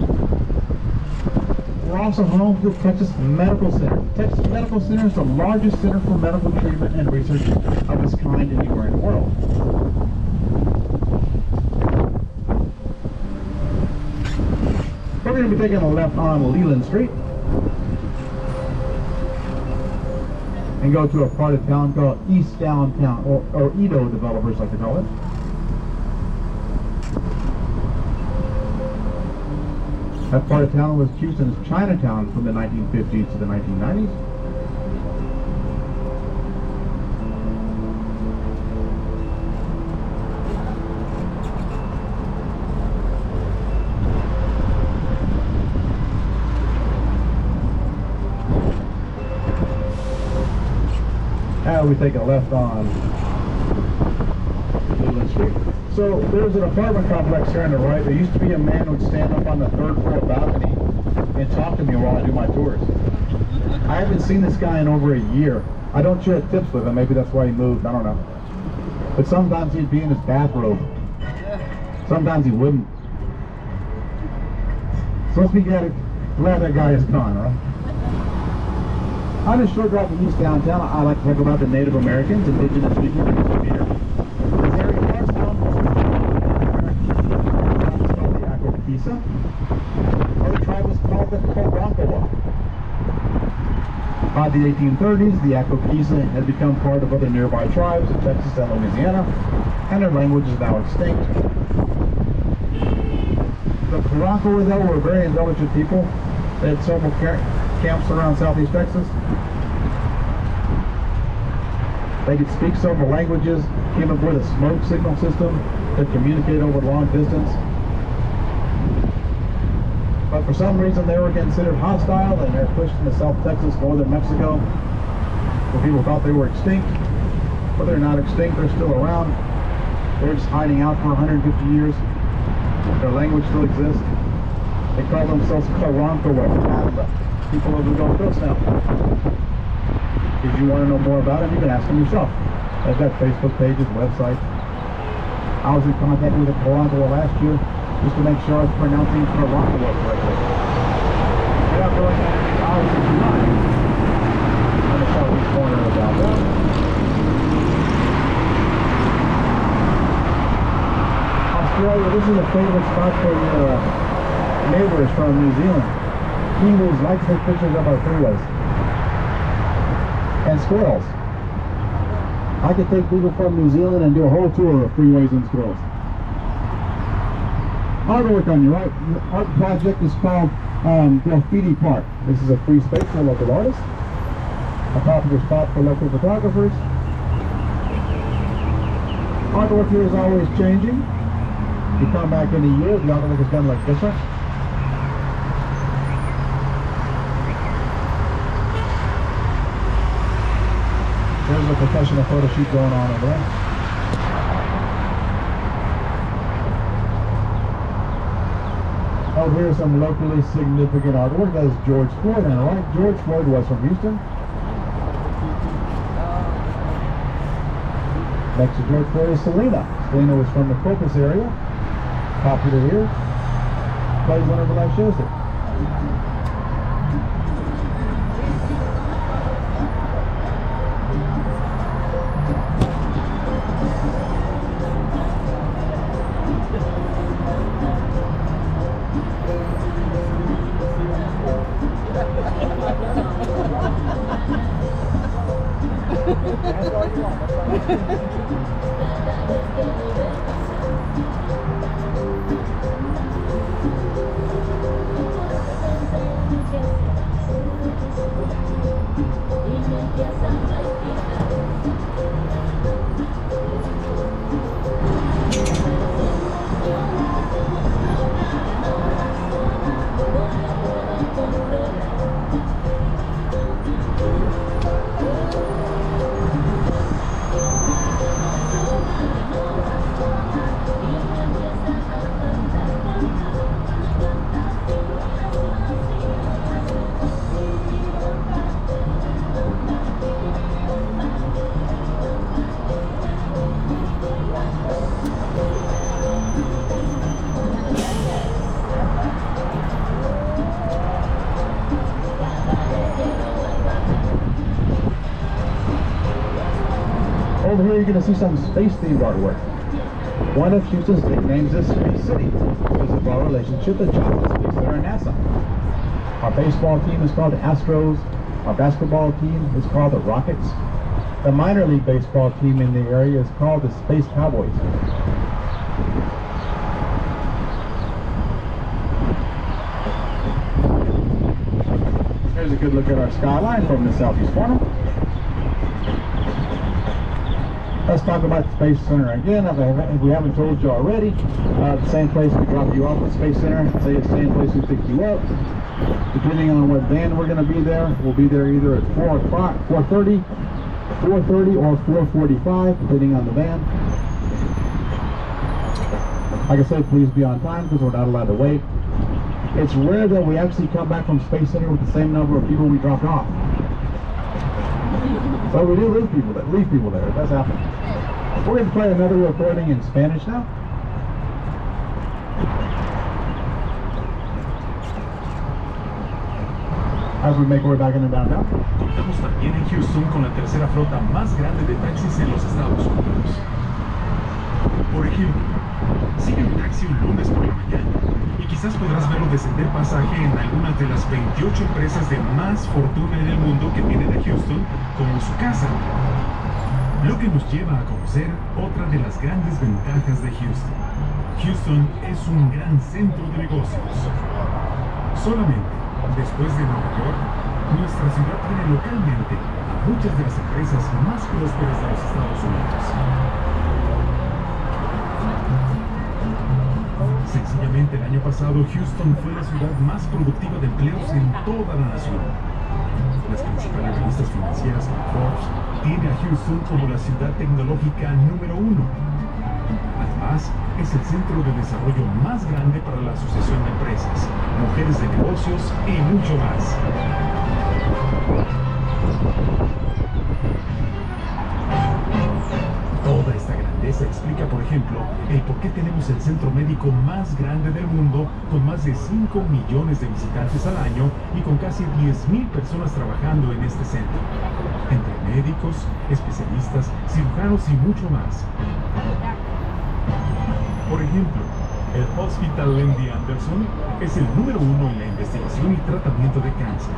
We're also home to the Texas Medical Center. Texas Medical Center is the largest center for medical treatment and research of its kind anywhere in the world. We're going to be taking a left on Leland Street and go to a part of town called East Downtown, or Edo developers like to call it. That part of town was Houston's Chinatown from the 1950s to the 1990s. Now we take a left on Leland Street. So there's an apartment complex here on the right. There used to be a man who would stand up on the third floor balcony and talk to me while I do my tours. I haven't seen this guy in over a year. I don't share tips with him. Maybe that's why he moved. I don't know. But sometimes he'd be in his bathrobe. Sometimes he wouldn't. So let's be glad that guy is gone, right? On a short drive from East Downtown, I like to talk about the Native Americans, indigenous people that used to be here. This area was home to the Acopisa, or the tribe was called the Karankawa. By the 1830s, the Acopisa had become part of other nearby tribes in Texas and Louisiana, and their language is now extinct. The Karankawa, though, were very intelligent people. They had several camps around southeast Texas. They could speak several languages, came up with a smoke signal system that communicated over long distance. But for some reason they were considered hostile and they're pushed into South Texas, northern Mexico, where people thought they were extinct. But they're not extinct, they're still around. They're just hiding out for 150 years. Their language still exists. They call themselves Karankawa, Canada. People of the Gulf Coast now. If you want to know more about it, you can ask them yourself. They've got Facebook pages, websites. I was in contact with a Karankawa last year just to make sure I was pronouncing Karankawa correctly. Without going hours of line on the southeast corner of downtown. Australia, this is a favorite spot for your neighbors from New Zealand. Kiwis like to take pictures of our freeways. And squirrels. I could take people from New Zealand and do a whole tour of freeways and squirrels. Artwork on your right. The art project is called Graffiti Park. This is a free space for local artists. A popular spot for local photographers. Artwork here is always changing. You come back in a year, the artwork is done like different. There's a professional photo shoot going on over there. Oh, here's some locally significant artwork. That is George Floyd on the right. George Floyd was from Houston. Next to George Floyd is Selena. Selena was from the Corpus area. Popular here. Plays whenever life shows it. over here, you're going to see some space-themed artwork. One of Houston's nicknames is Space City because of our relationship with Joplin Space Center and NASA. Our baseball team is called the Astros. Our basketball team is called the Rockets. The minor league baseball team in the area is called the Space Cowboys. Here's a good look at our skyline from the southeast corner. Let's talk about the Space Center again. If we haven't told you already, the same place we drop you off at Space Center, say it's the same place we pick you up. Depending on what van we're going to be there, we'll be there either at 4 o'clock, 4:30, or 4:45, depending on the van. Like I said, please be on time because we're not allowed to wait. It's rare that we actually come back from Space Center with the same number of people we dropped off. So we do leave people there. It does happen. We're going to play another recording in Spanish now. As we make our way back in the downtown.
Contamos también en Houston con la tercera flota más grande de taxis en los Estados Unidos. Por ejemplo, sigue un taxi un lunes por la mañana y quizás podrás verlo descender pasaje en algunas de las 28 empresas de más fortuna en el mundo que tienen a Houston como su casa. Lo que nos lleva a conocer otra de las grandes ventajas de Houston. Houston es un gran centro de negocios. Solamente después de Nueva York, nuestra ciudad tiene localmente a muchas de las empresas más prósperas de los Estados Unidos. Sencillamente, el año pasado, Houston fue la ciudad más productiva de empleos en toda la nación. Las principales revistas financieras, Forbes, tiene a Houston como la ciudad tecnológica número 1. Además, es el centro de desarrollo más grande para la Asociación de Empresas, Mujeres de Negocios y mucho más. Toda esta grandeza explica, por ejemplo, el por qué tenemos el centro médico más grande del mundo, con más de 5 millones de visitantes al año y con casi 10,000 personas trabajando en este centro, entre médicos, especialistas, cirujanos y mucho más. Por ejemplo, el Hospital MD Anderson es el número 1 en la investigación y tratamiento de cáncer.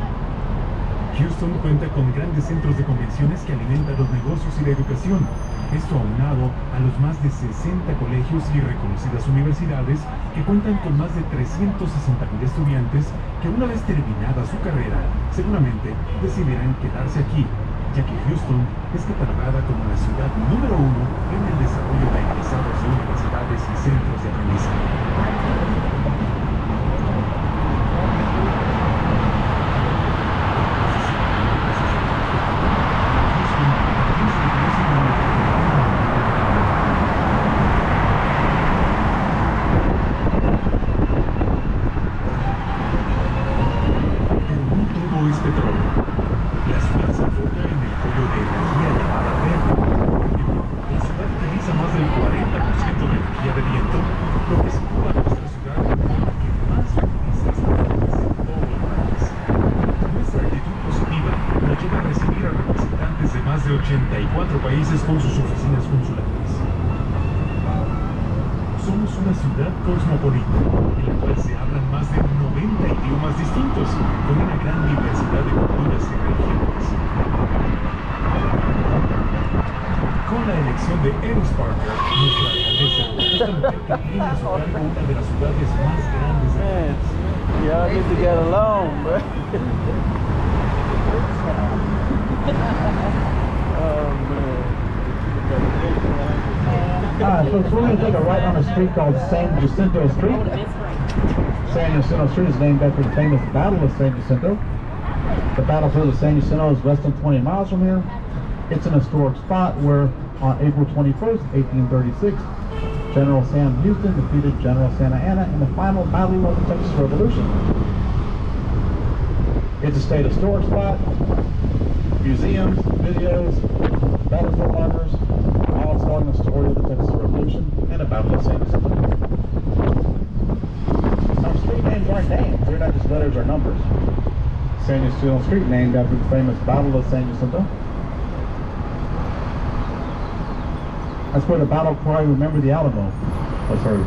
Houston cuenta con grandes centros de convenciones que alimentan los negocios y la educación. Esto aunado a los más de 60 colegios y reconocidas universidades que cuentan con más de 360,000 estudiantes que una vez terminada su carrera, seguramente decidirán quedarse aquí, ya que Houston es catalogada como la ciudad número 1 en el desarrollo de egresados de universidades y centros de aprendizaje. Países con sus oficinas consulares. Somos una ciudad cosmopolita, en la cual se hablan más de 90 idiomas distintos, con una gran diversidad de culturas y religiones. Con la elección de Eros Parker, nuestra alcaldesa, esta mujer que tiene a su cargo una de las ciudades más grandes del país.
Y'all get to get along, bro.
So we're going to take a right on a street called San Jacinto Street. San Jacinto Street is named after the famous Battle of San Jacinto. The battlefield of San Jacinto is less than 20 miles from here. It's an historic spot where on April 21st, 1836, General Sam Houston defeated General Santa Anna in the final battle of the Texas Revolution. It's a state historic spot. Museums, videos, battlefield markers, all telling the story of the Texas Revolution and the Battle of San Jacinto. Some street names aren't names, they're not just letters or numbers. San Jacinto Street named after the famous Battle of San Jacinto. That's where the battle cry, "Remember the Alamo," was heard.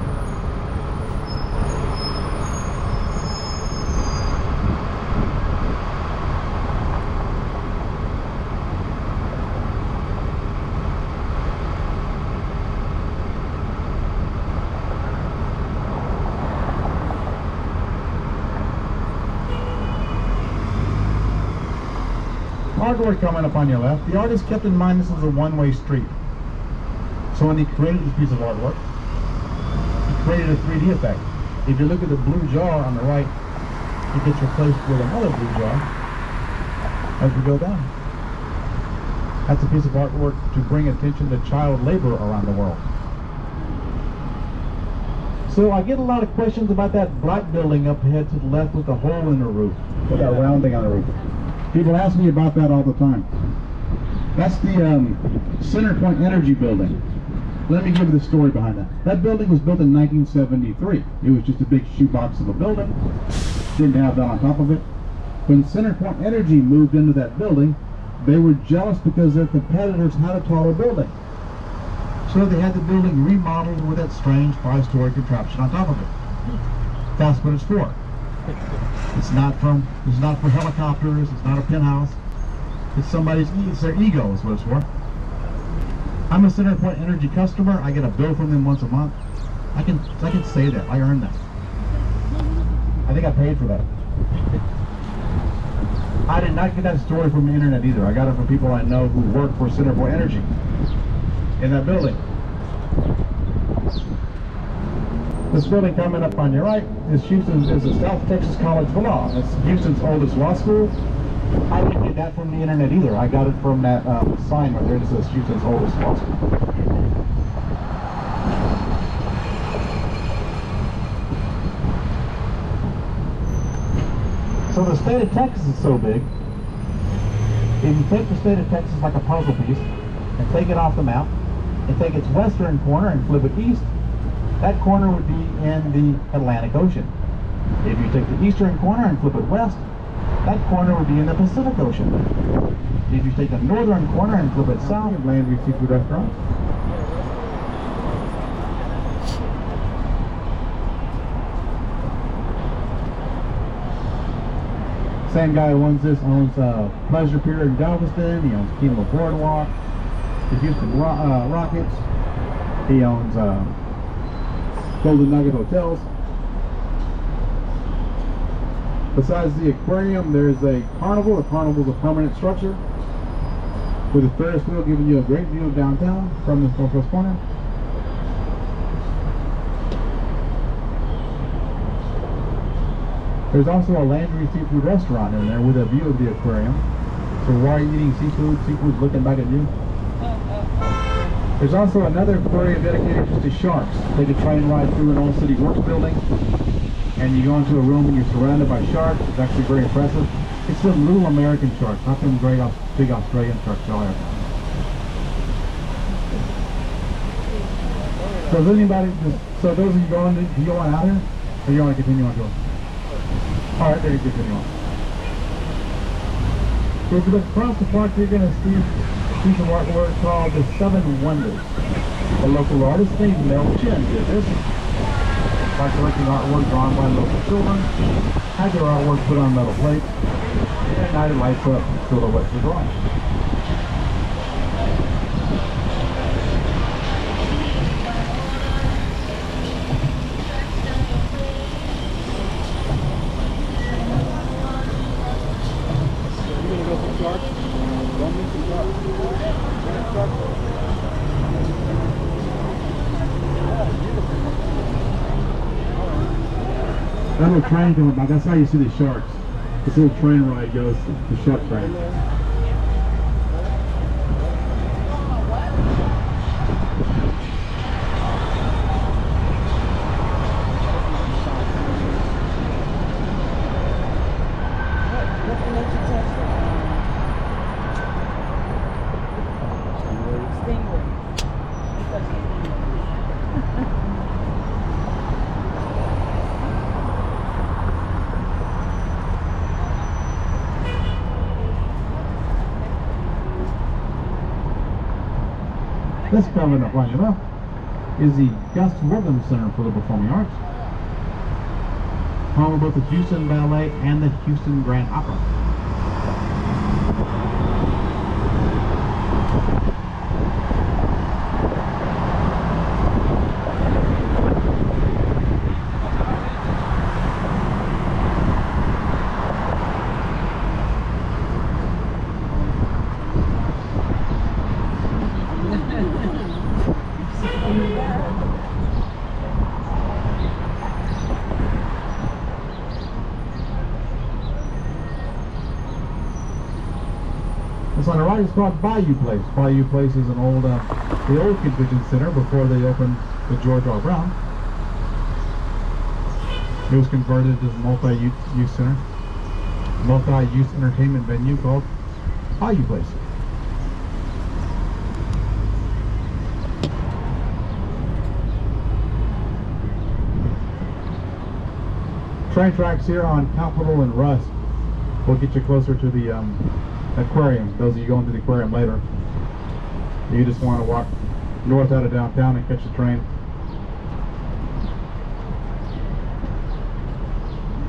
Artwork coming up on your left. The artist kept in mind this is a one-way street. So when he created this piece of artwork, he created a 3D effect. If you look at the blue jar on the right, it gets replaced with another blue jar as we go down. That's a piece of artwork to bring attention to child labor around the world. So I get a lot of questions about that black building up ahead to the left with the hole in the roof, with that round thing on the roof. People ask me about that all the time. That's the CenterPoint Energy building. Let me give you the story behind that. That building was built in 1973. It was just a big shoebox of a building. Didn't have that on top of it. When CenterPoint Energy moved into that building, they were jealous because their competitors had a taller building. So they had the building remodeled with that strange 5-story contraption on top of it. That's what it's for. It's not for helicopters, it's not a penthouse. It's their ego is what it's for. I'm a CenterPoint Energy customer. I get a bill from them once a month. I can say that. I earned that. I think I paid for that. I did not get that story from the internet either. I got it from people I know who work for CenterPoint Energy in that building. This building coming up on your right is the South Texas College of Law. It's Houston's oldest law school. I didn't get that from the internet either. I got it from that sign right there that says Houston's oldest law school. So the state of Texas is so big, if you take the state of Texas like a puzzle piece and take it off the map and take its western corner and flip it east, that corner would be in the Atlantic Ocean. If you take the eastern corner and flip it west, that corner would be in the Pacific Ocean. If you take the northern corner and flip it south, Landry Seafood Restaurant. Same guy who owns this owns Pleasure Pier in Galveston. He owns Kingdom Boardwalk, the Houston Rockets. He owns Golden Nugget Hotels. Besides the aquarium, there's a carnival. The carnival is a permanent structure with a Ferris wheel giving you a great view of downtown from the northwest corner. There's also a Landry Seafood Restaurant in there with a view of the aquarium. So while you're eating seafood, seafood's looking back at you. There's also another aquarium dedicated just to sharks. Take a train ride through an Old City Works building, and you go into a room and you're surrounded by sharks. It's actually very impressive. It's some little American sharks, not them great big Australian sharks y'all have. So is anybody, so those of you going, do you want out here? Or do you want to continue on going? Alright, there you continue on. So if you look across the park, you're going to see a piece of artwork called The Seven Wonders. The local artist named Mel Chin did this. By collecting artwork drawn by local children, had their artwork put on metal plates, and at night it lights up silhouettes of drawings. That little train coming by, that's how you see the sharks. This little train ride goes to shark train. This coming up on your left is the Gus Rhythm Center for the Performing Arts. Home of both the Houston Ballet and the Houston Grand Opera. This on the right is called Bayou Place. Bayou Place is an old, the old convention center before they opened the George R. Brown. It was converted to a multi-use center, multi-use entertainment venue called Bayou Place. Train tracks here on Capitol and Rust will get you closer to the aquarium. Those of you going to the aquarium later, you just want to walk north out of downtown and catch the train.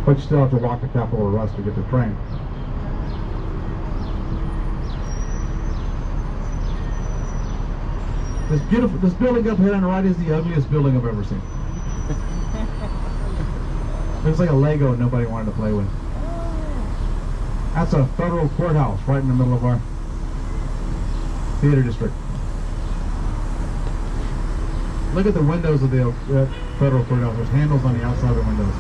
But you still have to walk to Capitol or Rust to get the train. This building up here on the right is the ugliest building I've ever seen. Looks like a Lego nobody wanted to play with. That's a federal courthouse right in the middle of our theater district. Look at the windows of the federal courthouse. There's handles on the outside of the windows.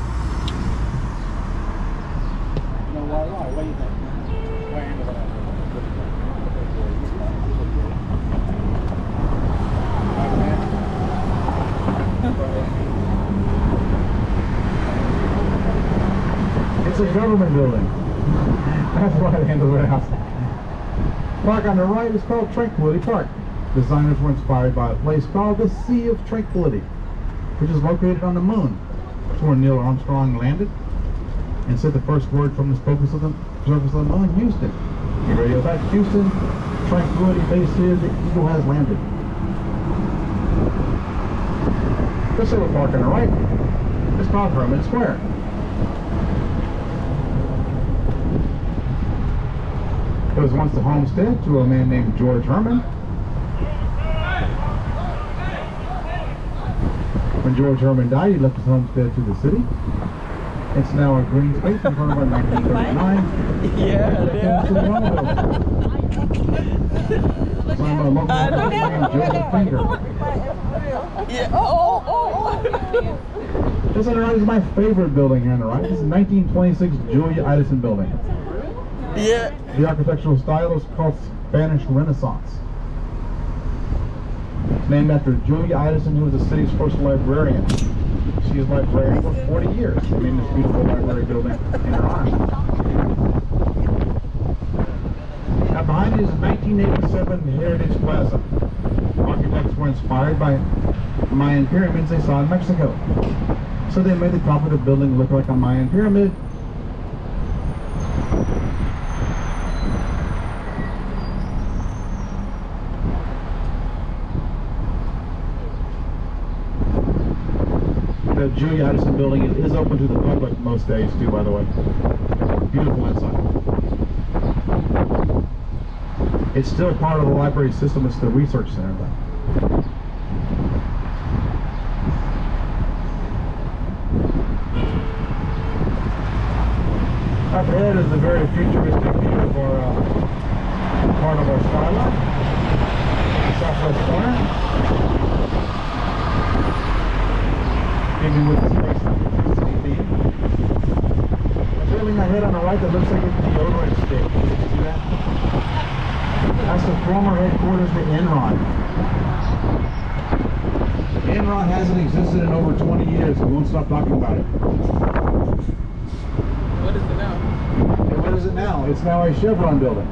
What do you think?
It's a government building. That's why they handle the house. Park on the right is called Tranquility Park. Designers were inspired by a place called the Sea of Tranquility, which is located on the moon. It's where Neil Armstrong landed and said the first word from the surface of the moon, Houston. You radio back, Houston, Tranquility Base here, the Eagle has landed. This little park on the right is called Herman Square. It was once the homestead to a man named George Herman. When George Herman died, he left his homestead to the city. It's now a green space in front of our 1939.
Yeah.
Signed by local named Joseph Finger.
Yeah. Oh.
This on the right is my favorite building here on the right. This is 1926 Julia Edison building.
Yeah.
The architectural style is called Spanish Renaissance. It's named after Julia Edison, who was the city's first librarian. She was librarian for 40 years. They named this beautiful library building in her honor. Now behind it is a 1987 Heritage Plaza. Architects were inspired by Mayan pyramids they saw in Mexico. So they made the top of the building look like a Mayan pyramid. The Julia Edison building is open to the public most days too, by the way. Beautiful inside. It's still part of the library system. It's the research center though. Up ahead is a very futuristic view of our part of our skyline. The southwest corner. Even with the space theme. There's a building ahead on the right that looks like it's deodorant stick. Did you see that? That's the former headquarters to Enron. Enron hasn't existed in over 20 years. We won't stop talking about it.
What is it now?
And what is it now? It's now a Chevron building.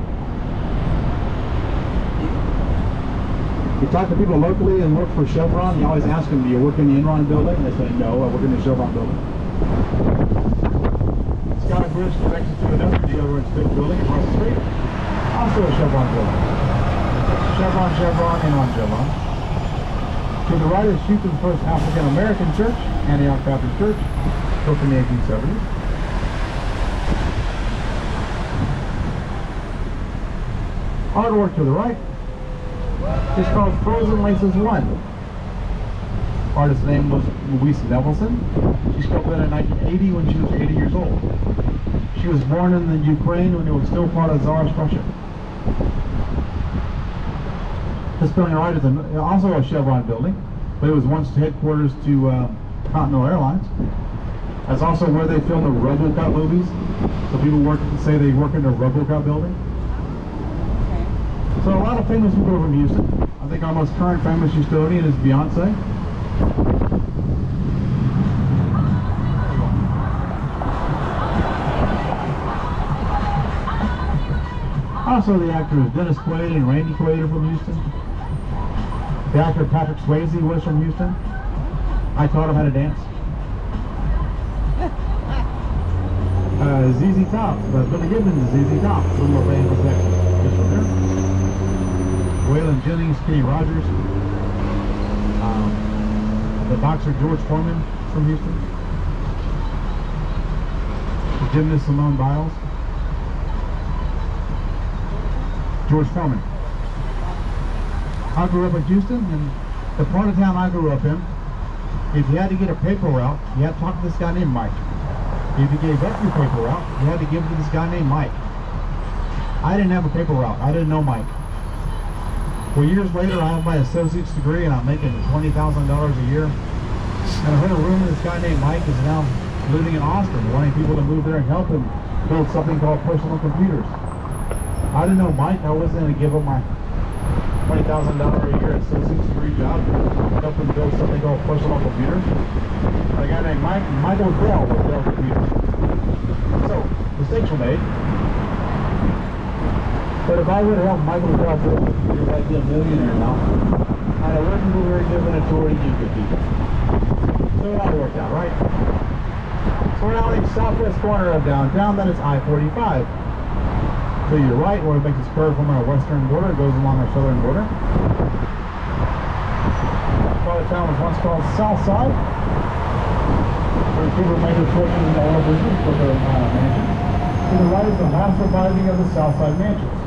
You talk to people locally and work for Chevron, you always ask them, do you work in the Enron building? And they say, no, I work in the Chevron building. Sky Bridge connected to another deodorant stick building across the street. Also a Chevron building. Chevron, Enron, Chevron. To the right is Houston's first African-American church, Antioch Baptist Church, built in the 1870s. Artwork to the right is called Frozen Laces 1. Artist's name was Louise Nevelson. She sculpted it in 1980 when she was 80 years old. She was born in the Ukraine when it was still part of Tsarist Russia. This building right is also a Chevron building, but it was once headquarters to Continental Airlines. That's also where they filmed the RoboCop movies. So people say they work in the RoboCop building. So a lot of famous people from Houston. I think our most current famous Houstonian is Beyonce. Also the actors Dennis Quaid and Randy Quaid are from Houston. The actor Patrick Swayze was from Houston. I taught him how to dance. ZZ Top, Billy Gibbons is ZZ Top, Little Orlando, Texas. Just from there. Waylon Jennings, Kenny Rogers. The boxer George Foreman from Houston. The gymnast Simone Biles. George Foreman. I grew up in Houston, and the part of town I grew up in, if you had to get a paper route, you had to talk to this guy named Mike. If you gave up your paper route, you had to give it to this guy named Mike. I didn't have a paper route. I didn't know Mike. Well, years later, I have my associate's degree, and I'm making $20,000 a year. And I heard a rumor this guy named Mike is now living in Austin, wanting people to move there and help him build something called Personal Computers. I didn't know Mike. I wasn't going to give him my $20,000 a year associate's degree job to help him build something called Personal Computers. A guy named Michael Dell with Dell Computers. So, mistakes were made. But if I would have helped Michael Dell build computers, I'd be a millionaire now. And it wouldn't be very divinatory you could be. So it all worked out, right? So we're now in the southwest corner of downtown, that is I-45. To your right, where it makes its curve from our western border, it goes along our southern border. Part of town was once called Southside. Where people made their fortunes in the oil business with their mansions. To the right is the last surviving of the Southside mansions,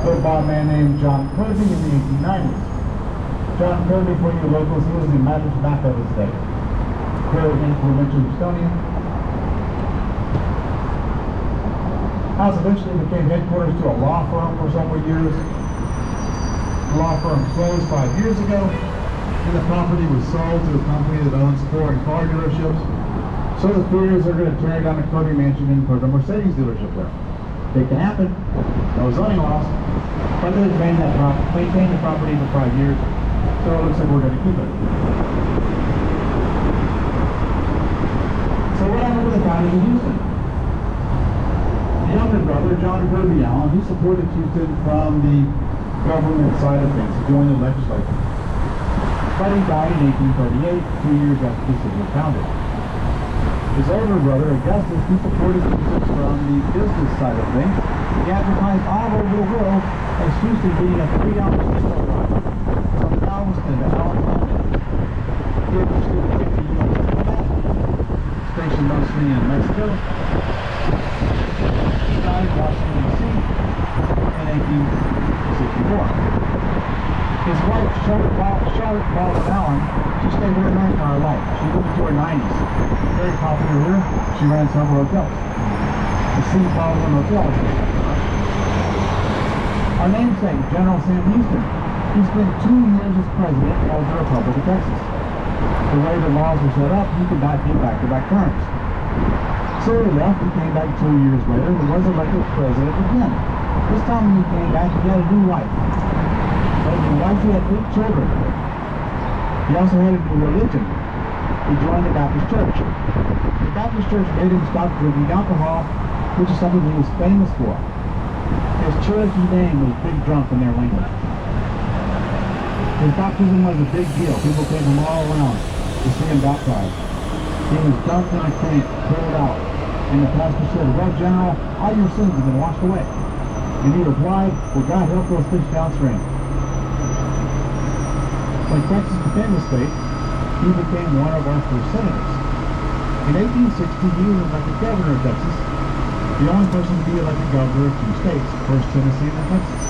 built by a man named John Kirby in the 1890s. John Kirby, for you locals, he was the Magic Mac of his day. Very influential Houstonian. House eventually became headquarters to a law firm for several years. The law firm closed 5 years ago, and the property was sold to a company that owns foreign car dealerships. So the fears are going to tear down the Kirby mansion and put a Mercedes dealership there. It can happen. No zoning laws. But they maintained the property for 5 years, so it looks like we're going to keep it. So what happened with the county of Houston? The younger brother, John Kirby Allen, he supported Houston from the government side of things. He joined the legislature. But he died in 1838, 2 years after the city was founded. His older brother, Augustus, he supported Houston from the business side of things. He advertised all over the world as Houston being a 3-hour rail ride from Galveston to Alabama. He interested in the U.S. stationed mostly in Mexico. He died in Washington, D.C. in 1864. His wife, Charlotte Baldwin Allen, she stayed with her entire life. She lived into her 90s. Very popular here. She ran several hotels. The C. Baldwin Hotel. Our namesake, General Sam Houston, he spent 2 years as president of the Republic of Texas. The way the laws were set up, he could not get back-to-back terms. So he left and came back 2 years later and was elected president again. This time when he came back, he had a new wife. His wife, he had 8 children. He also had a new religion. He joined the Baptist Church. The Baptist Church made him stop drinking alcohol, which is something he was famous for. His Cherokee name was Big Drunk in their language. His baptism was a big deal. People came from all around to see him baptized. He was dunked in a creek, pulled out, and the pastor said, "Well, General, all your sins have been washed away." And he replied, "Well, God help those fish downstream." When Texas became a state, he became one of our first senators. In 1860, he was elected governor of Texas, the only person to be elected governor of two states, first Tennessee and then Texas.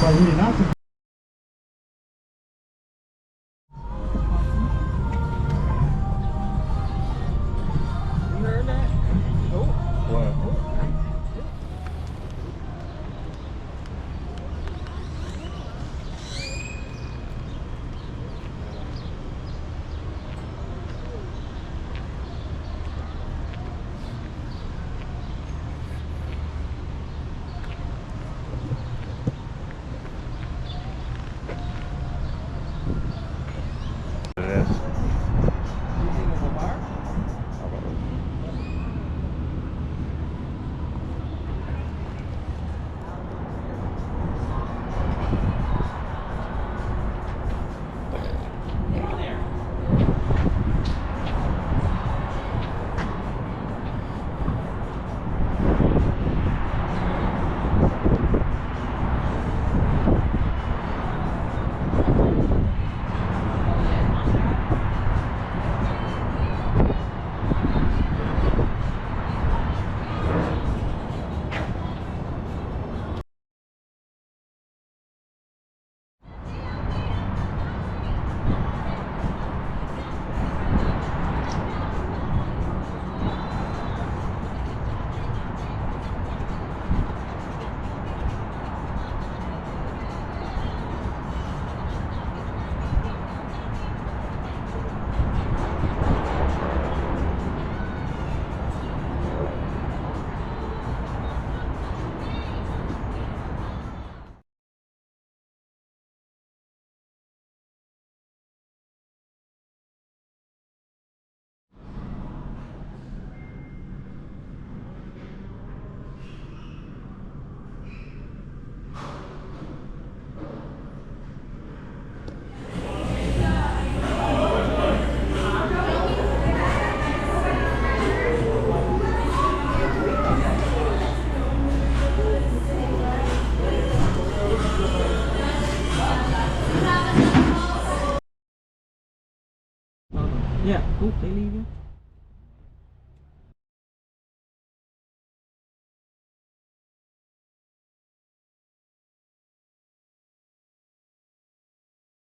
But he did not succeed.
You heard that? Oh.
What? Yes.
Yeah. Oop, they leaving.